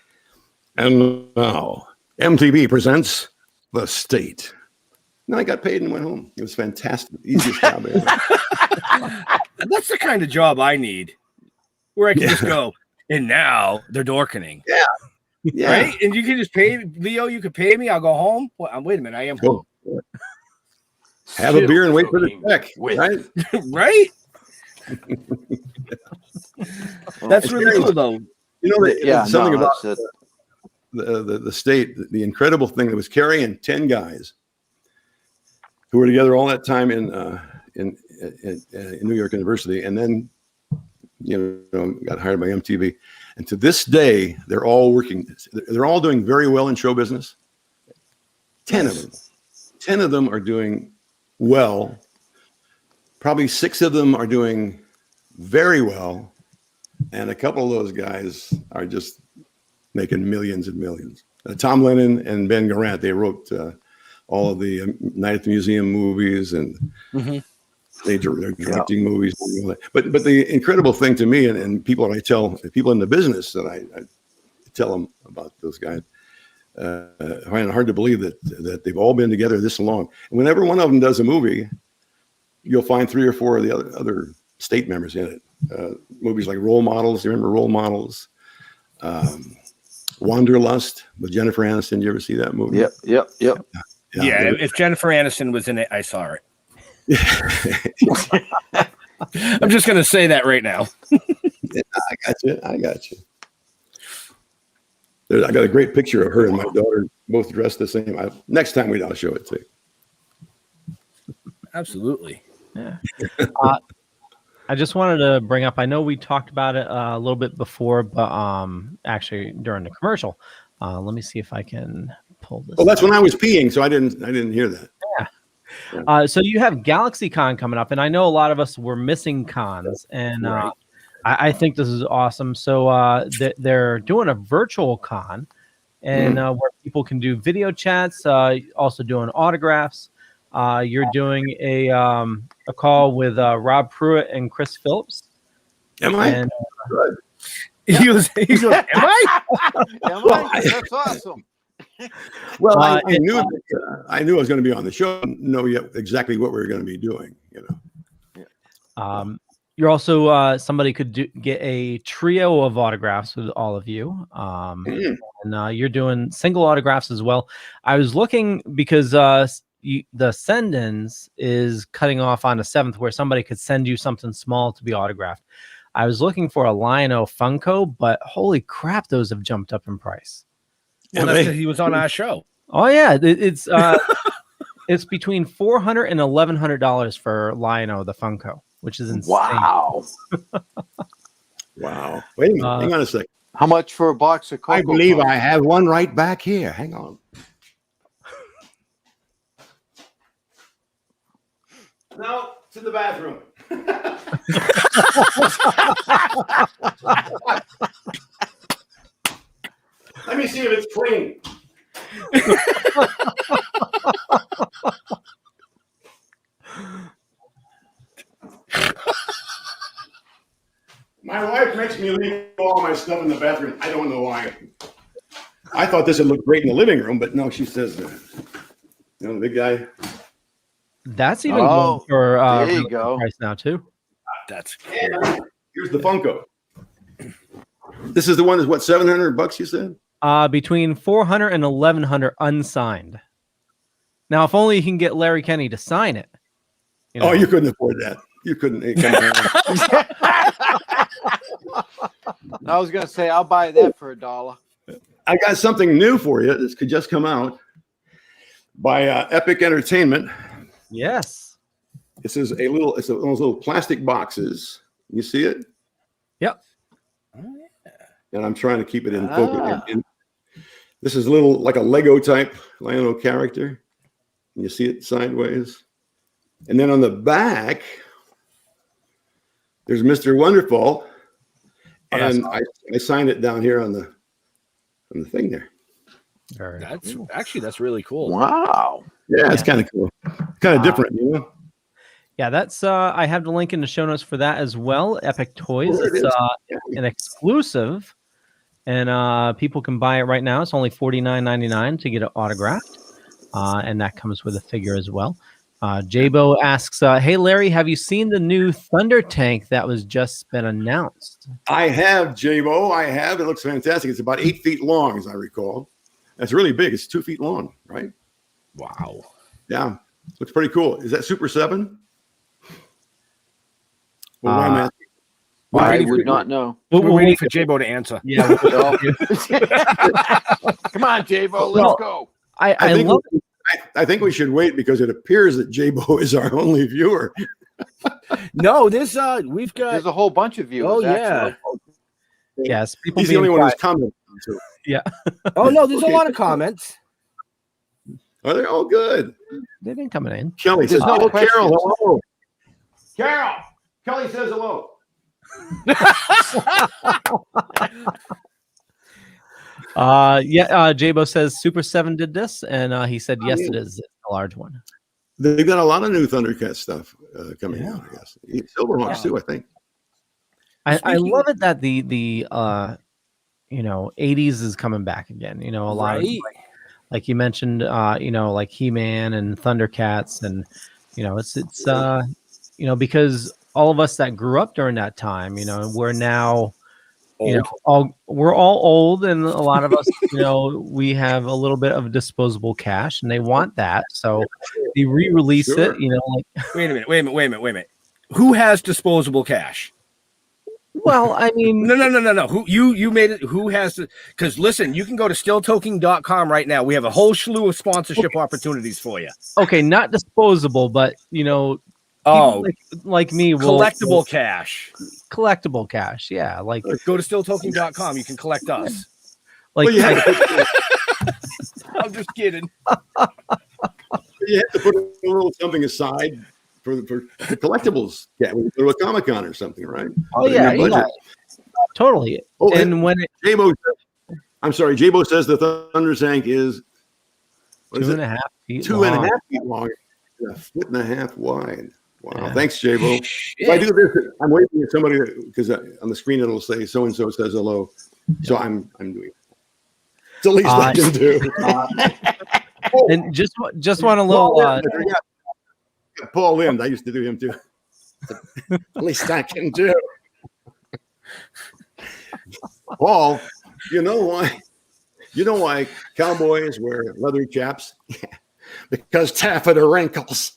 and now MTV presents The State. And then I got paid and went home. It was fantastic. Easiest job ever. That's the kind of job I need, where I can just go, and now they're dorkening. Yeah. Yeah. Right? And you can just pay Leo, you could pay me, I'll go home. Well, wait a minute, I am home. Have a beer and wait for the check. Right? Right? That's really cool, though. You know, something about the State, the incredible thing that was Carrie and 10 guys who were together all that time in New York University, and then got hired by MTV. And to this day, they're all working. They're all doing very well in show business. 10 of them. 10 of them are doing well. Probably 6 of them are doing very well. And a couple of those guys are just making millions and millions. Tom Lennon and Ben Garant, they wrote all of the Night at the Museum movies, and they're directing movies. But the incredible thing to me, and people that I tell, people in the business that I tell them about those guys, I find it hard to believe that they've all been together this long. And whenever one of them does a movie, you'll find 3 or 4 of the other State members in it. Movies like Role Models. You remember Role Models? Wanderlust with Jennifer Aniston. You ever see that movie? Yep. Yeah, if Jennifer Aniston was in it, I saw it. I'm just going to say that right now. I got you. I got a great picture of her and my daughter both dressed the same. Next time I'll show it to you. Absolutely. Yeah. I just wanted to bring up, I know we talked about it a little bit before, but actually during the commercial. Let me see if I can pull this. Well, that's when I was peeing, so I didn't hear that. Yeah. So you have GalaxyCon coming up, and I know a lot of us were missing cons, and I think this is awesome. So they're doing a virtual con and where people can do video chats, also doing autographs. You're doing a call with Rob Pruitt and Chris Phillips. Am I? And, Good. He was am I? That's awesome. Well, I knew that, I knew I was going to be on the show. Know yet exactly what we were going to be doing. You're also somebody could get a trio of autographs with all of you, and you're doing single autographs as well. I was looking because the send-ins is cutting off on the 7th, where somebody could send you something small to be autographed. I was looking for a Lion-O Funko, but holy crap, those have jumped up in price. Well, that's 'cause he was on our show. Oh yeah, it's it's between $400 and $1,100 for Lion-O the Funko, which is insane. Wow. Wow. Wait a minute. Hang on a second. How much for a box of Cocoa I believe Puffs? I have one right back here. Hang on. No, it's in the bathroom. Let me see if it's clean. My wife makes me leave all my stuff in the bathroom. I don't know why. I thought this would look great in the living room, but no, she says that. You know, the big guy. That's even going for there you go. price now too. That's cool. Here's the Funko. This is the one that's what, $700 you said? Between $400 and $1,100 unsigned. Now, if only you can get Larry Kenney to sign it. You know? Oh, you couldn't afford that. You couldn't. I was going to say, I'll buy that for $1. I got something new for you. This could just come out by Epic Entertainment. Yes. This is a little, it's one of those little plastic boxes. You see it? Yep. And I'm trying to keep it in focus. This is a little, like a Lego type Lion-O character. And you see it sideways. And then on the back, there's Mr. Wonderful. And I signed it down here on the thing there. That's actually, that's really cool. Wow. Yeah, it's kind of cool. Kind of different, you know? Yeah, that's I have the link in the show notes for that as well. Epic Toys. It's an exclusive, and people can buy it right now. It's only $49.99 to get it autographed, and that comes with a figure as well. Jabo asks, "Hey Larry, have you seen the new Thunder tank that was just been announced?" I have, Jabo. I have. It looks fantastic. It's about 8 feet long, as I recall. That's really big. It's 2 feet long, right? Wow. Yeah, looks pretty cool. Is that Super 7? Well, why am I asking? I would not know. We're waiting for Jabo to answer. Yeah. Come on, Jabo, let's go. I think we should wait because it appears that Jabo is our only viewer. No, there's there's a whole bunch of viewers. Oh yeah. Yes, people. He's the only one who's commenting. Yeah. Oh no, there's a lot of comments. Are they all good? They've been coming in. Kelly says, no "Oh, questions. Carol, hello." Carol, Kelly says hello. Jabo says Super 7 did this, and he said yes, it is a large one. They've got a lot of new Thundercat stuff coming out, I guess. Silverhawks too, I think. I love it that the 80s is coming back again. You know, a lot of like you mentioned, like He-Man and Thundercats, and it's because all of us that grew up during that time, we're now we're all old, and a lot of us, we have a little bit of disposable cash, and they want that, so they re-release it. Wait a minute. Who has disposable cash? Well, I mean, no. Who you made it? Who has to? Because listen, you can go to stilltoking.com right now. We have a whole slew of sponsorship opportunities for you. Okay, not disposable, but like me, collectible cash. Collectible cash, yeah. Like go to stilltoking.com. You can collect us. I'm just kidding. You have to put a little something aside for the collectibles. Yeah, when you go to a Comic-Con or something, right? Oh yeah, totally. Oh, and when Jabo I'm sorry. J-Bo says the Thunder Tank is 2.5 feet 2.5 feet long, and 1.5 feet wide. Wow. Yeah. Thanks, J-Bo. If I do this, I'm waiting for somebody because on the screen it'll say so and so says hello. So I'm doing it. It's the least I can do. And just want a little Paul Lind. I used to do him too. At least I can do. Paul, you know why? You know why cowboys wear leather chaps? Because taffeta wrinkles.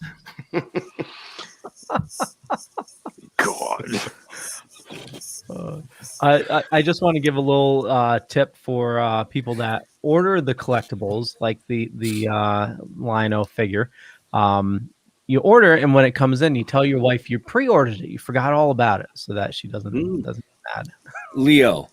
God. I just want to give a little tip for people that order the collectibles, like the Lino figure. You order it, and when it comes in, you tell your wife you pre-ordered it. You forgot all about it, so that she doesn't get mad. Leo,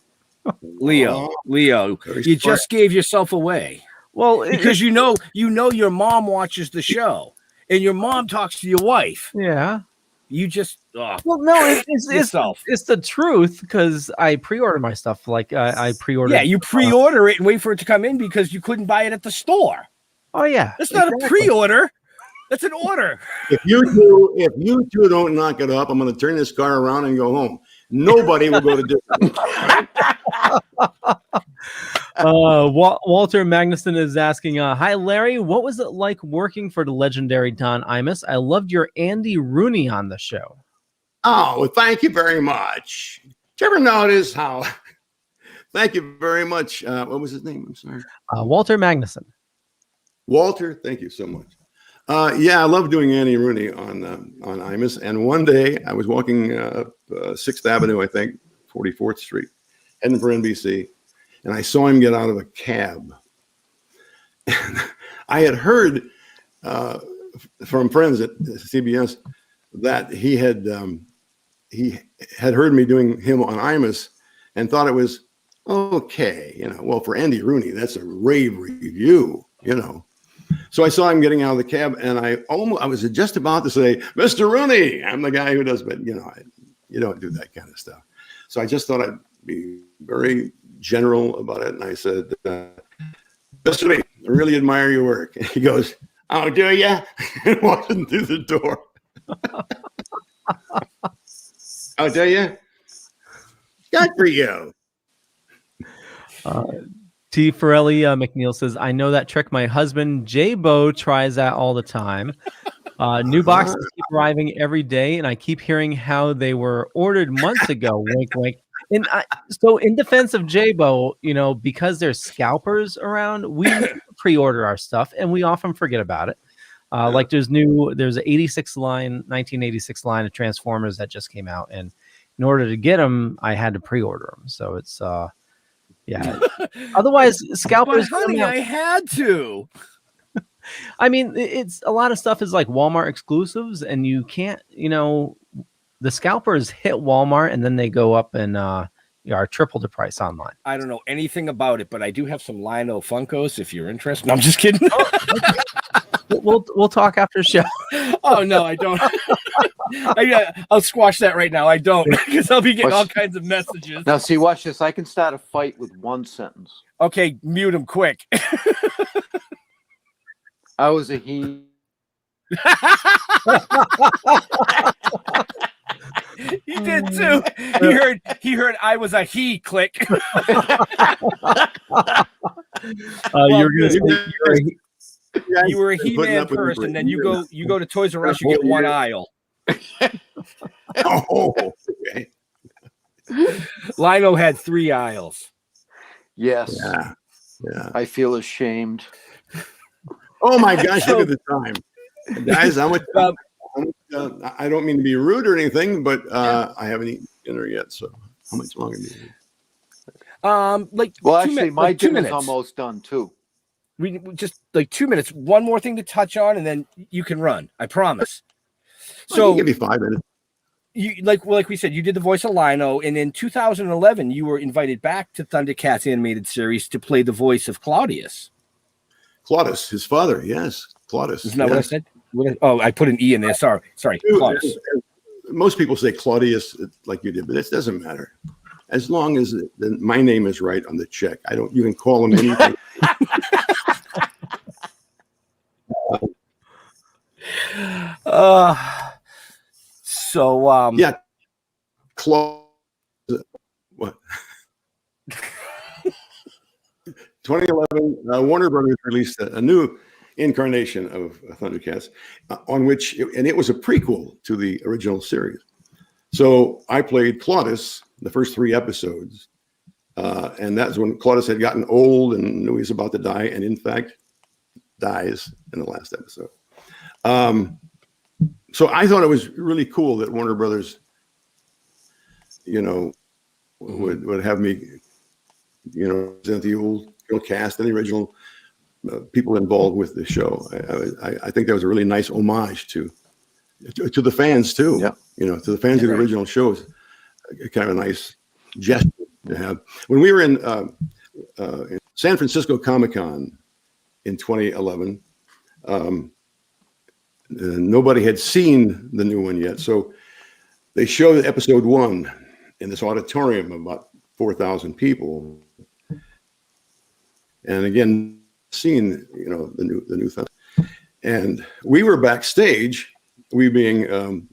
you just gave yourself away. Well, because you know your mom watches the show, and your mom talks to your wife. Yeah. You just well, no, it's the truth because I pre-order my stuff. Like I pre-order. Yeah, you pre-order it and wait for it to come in because you couldn't buy it at the store. Oh yeah, that's not a pre-order. That's an order. If you two don't knock it up, I'm going to turn this car around and go home. Nobody will go to Disney. Walter Magnuson is asking, hi, Larry. What was it like working for the legendary Don Imus? I loved your Andy Rooney on the show. Oh, well, thank you very much. Did you ever notice how? Thank you very much. What was his name? I'm sorry. Walter Magnuson. Walter, thank you so much. Yeah, I love doing Andy Rooney on Imus. And one day I was walking 6th Avenue, I think, 44th Street, heading for NBC. And I saw him get out of a cab. And I had heard from friends at CBS that he had heard me doing him on Imus and thought it was okay. Well, for Andy Rooney, that's a rave review, So I saw him getting out of the cab, and I was just about to say, Mr. Rooney, I'm the guy who does, but you don't do that kind of stuff. So I just thought I'd be very general about it, and I said, Mr. Rooney, I really admire your work. And he goes, oh, do ya? And walked in through the door. Oh, do ya? Good for you. T. Forelli McNeil says, I know that trick. My husband, J-Bo, tries that all the time. New boxes keep arriving every day, and I keep hearing how they were ordered months ago. Wink, wink. And so in defense of J-Bo, because there's scalpers around, we pre-order our stuff, and we often forget about it. Like there's an 1986 line of Transformers that just came out, and in order to get them, I had to pre-order them. So it's yeah. Otherwise, scalpers. But honey, I had to. I mean, it's a lot of stuff is like Walmart exclusives, and you can't, the scalpers hit Walmart and then they go up and are triple the price online. I don't know anything about it, but I do have some Lino Funkos if you're interested. No, I'm just kidding. We'll talk after the show. Oh no, I don't. I'll squash that right now. I don't, because I'll be getting all kinds of messages. Now, see, watch this. I can start a fight with one sentence. Okay, mute him quick. I was a he. He did too. He heard I was a he click. You're gonna say you were a He-Man person, then you go to Toys R Us, you get one aisle. Oh, okay. Lino had 3 aisles. Yes. Yeah. I feel ashamed. Oh my gosh, look at the time. Guys, how much I don't mean to be rude or anything, but I haven't eaten dinner yet, so how much longer do you need? Actually, my dinner's almost done too. We just like 2 minutes. One more thing to touch on, and then you can run. I promise. So give me 5 minutes. You like we said, you did the voice of Lino, and in 2011, you were invited back to Thundercats animated series to play the voice of Claudius. Claudius, his father, yes, Claudius. Isn't that what I said? I put an E in there. Sorry, Claudius. Most people say Claudius like you did, but it doesn't matter. as long as my name is right on the check. You can call them anything. Yeah. What? 2011, Warner Brothers released a new incarnation of Thundercats, on which, and it was a prequel to the original series. So I played Claudius the first 3 episodes, and that's when Claudius had gotten old and knew he was about to die, and in fact dies in the last episode. So I thought it was really cool that Warner Brothers, would have me, present the old cast and the original people involved with the show. I think that was a really nice homage to the fans too. Yeah. To the fans of the original shows. Kind of a nice gesture to have. When we were in San Francisco Comic-Con in 2011, nobody had seen the new one yet, so they showed episode 1 in this auditorium of about 4,000 people, and again, seeing the new Thunder. And we were backstage, we being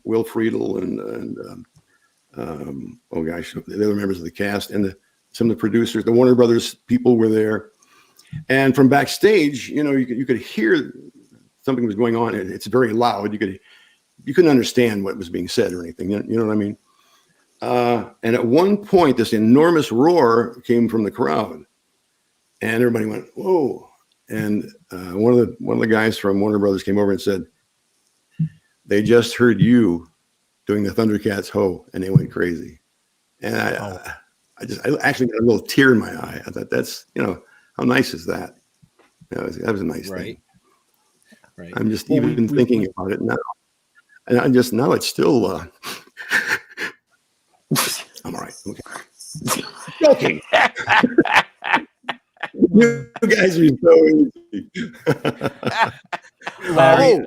Will Friedle and the other members of the cast, and some of the producers, the Warner Brothers people were there, and from backstage, you could hear something was going on. It's very loud. You couldn't understand what was being said or anything. You know what I mean? And at one point, this enormous roar came from the crowd, and everybody went, "Whoa!" And one of the guys from Warner Brothers came over and said, "They just heard you doing the Thundercats Ho," and they went crazy. And I actually got a little tear in my eye. I thought, that's how nice is that? That was a nice thing. Right. I'm just even thinking about it now, and now it's still. I'm all right. Okay. Joking. You guys are so easy. Larry.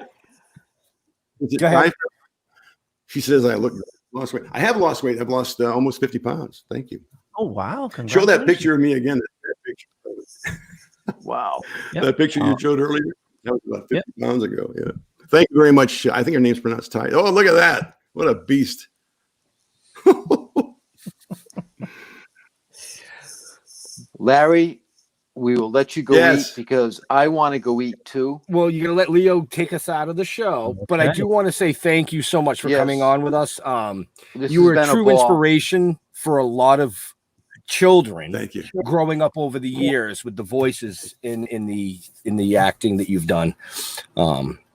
Go ahead. She says I lost weight. I have lost weight. I've lost almost 50 pounds. Thank you. Oh, wow. Show that picture of me again. That picture. Wow. Yep. That picture you showed earlier, that was about 50 pounds ago. Yeah. Thank you very much. I think her name's pronounced Ty. Oh, look at that. What a beast. Larry, we will let you go eat because I want to go eat too. Well, you're going to let Leo take us out of the show, but I do want to say thank you so much for coming on with us. You were a true inspiration for a lot of children. Thank you. Growing up over the years with the voices in the acting that you've done.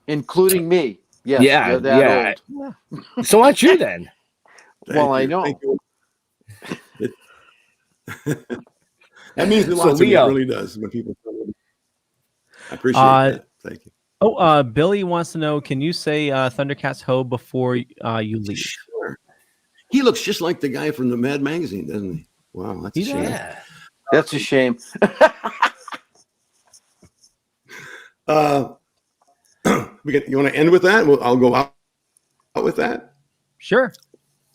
Including me. Yes, yeah. So aren't you then? I know. That means a lot to me. It really does when people tell me. I appreciate that. Thank you. Oh, Billy wants to know, can you say Thundercats Ho before you leave? Sure. He looks just like the guy from the Mad Magazine, doesn't he? Wow, that's a shame. That's a shame. You want to end with that? I'll go out with that. Sure.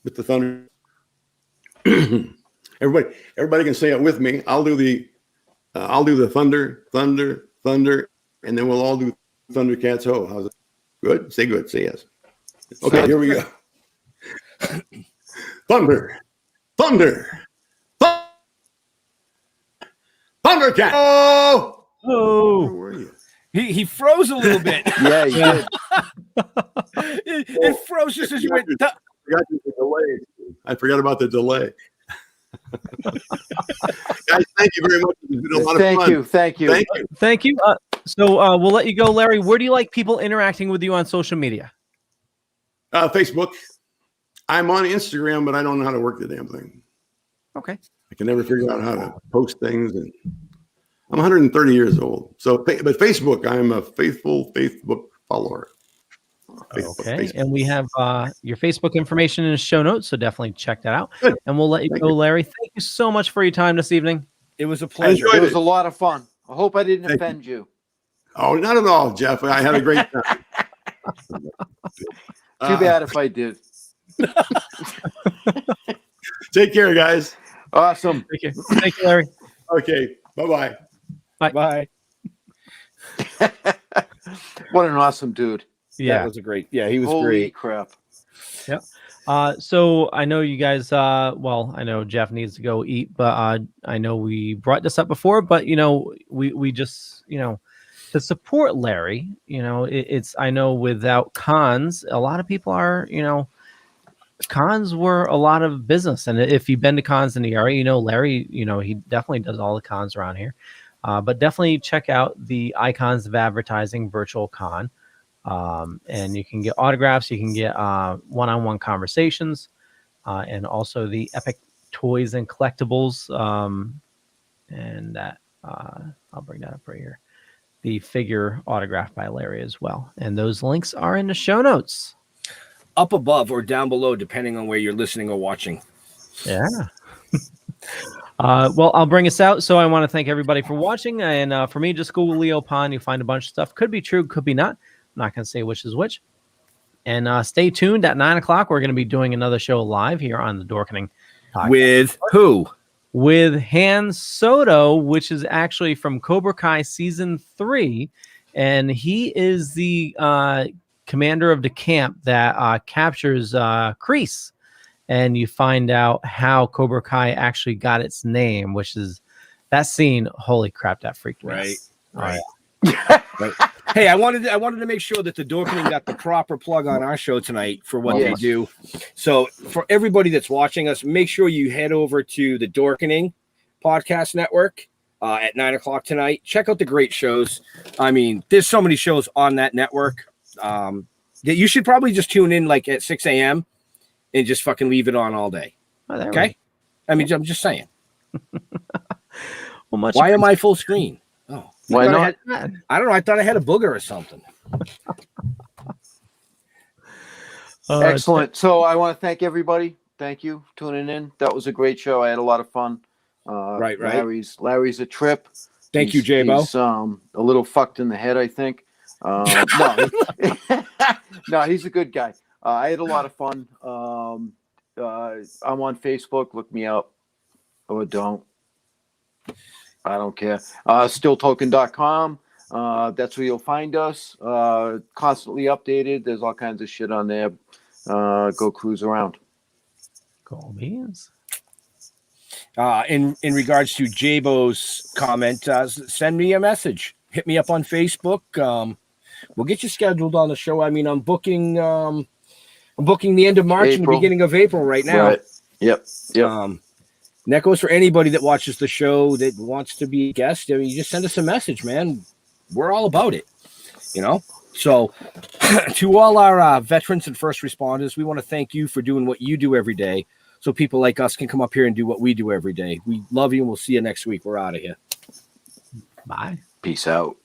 With the thunder. Everybody can say it with me. I'll do the thunder, and then we'll all do Thundercats Ho. How's it? Good? Say good. Say yes. Okay, here we go. Thunder. Thundercat. Oh! Where were you? He froze a little bit. Yeah, he did. It froze just as you went. I forgot about the delay. Guys, thank you very much. It's been a lot of fun. Thank you. So we'll let you go, Larry. Where do you like people interacting with you on social media? Facebook. I'm on Instagram, but I don't know how to work the damn thing. Okay. I can never figure out how to post things, and I'm 130 years old. So, but Facebook, I'm a faithful Facebook follower. Facebook. And we have your Facebook information in the show notes, so definitely check that out. Good. And we'll let you go, Larry. Thank you so much for your time this evening. It was a pleasure. It was a lot of fun. I hope I didn't offend you. Oh, not at all, Jeff. I had a great time. Too bad if I did. Take care, guys. Awesome. Thank you, Larry. Okay. Bye-bye. Bye. What an awesome dude. That was a great. Yeah, he was Holy great. crap. Yep. So I know you guys, well, I know Jeff needs to go eat, but I know we brought this up before, but we just, to support Larry, it's, I know without cons, a lot of people are, cons were a lot of business. And if you've been to cons in the area, Larry, he definitely does all the cons around here. But definitely check out the Icons of Advertising virtual con. And you can get autographs, you can get one-on-one conversations, and also the Epic Toys and Collectibles. And that I'll bring that up right here. The figure autographed by Larry as well. And those links are in the show notes. Up above or down below, depending on where you're listening or watching. Yeah. Well, I'll bring us out. So I want to thank everybody for watching. And for me, just Google Leo Pond. You'll find a bunch of stuff. Could be true, could be not. I'm not going to say which is which. And stay tuned at 9 o'clock. We're going to be doing another show live here on the Dorkening podcast. With who? With Han Soto, which is actually from Cobra Kai Season 3. And he is the commander of the camp that captures Kreese. And you find out how Cobra Kai actually got its name, which is that scene. Holy crap, that freaked me out. Right. Right. Hey, I wanted to make sure that the Dorkening got the proper plug on our show tonight for what they do. So for everybody that's watching us, make sure you head over to the Dorkening Podcast Network at 9 o'clock tonight. Check out the great shows. I mean, there's so many shows on that network that you should probably just tune in like at 6 a.m. and just fucking leave it on all day. Okay? I mean, I'm just saying. Well, why am I full screen? Oh, why not? I don't know. I thought I had a booger or something. Excellent. So I want to thank everybody. Thank you for tuning in. That was a great show. I had a lot of fun. Right. Larry's a trip. Thank you, J-Bo. He's a little fucked in the head, I think. No, he's a good guy. I had a lot of fun. I'm on Facebook. Look me up. Or don't. I don't care. Stilltoken.com. That's where you'll find us. Constantly updated. There's all kinds of shit on there. Go cruise around. Cool beans. In regards to J-Bo's comment, send me a message. Hit me up on Facebook. We'll get you scheduled on the show. I mean, I'm booking the end of March and the beginning of April right now. Right. Yep. And that goes for anybody that watches the show that wants to be a guest. I mean, you just send us a message, man. We're all about it, So to all our veterans and first responders, we want to thank you for doing what you do every day so people like us can come up here and do what we do every day. We love you, and we'll see you next week. We're out of here. Bye. Peace out.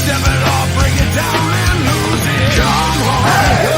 Step it off, break it down and lose it. Come on.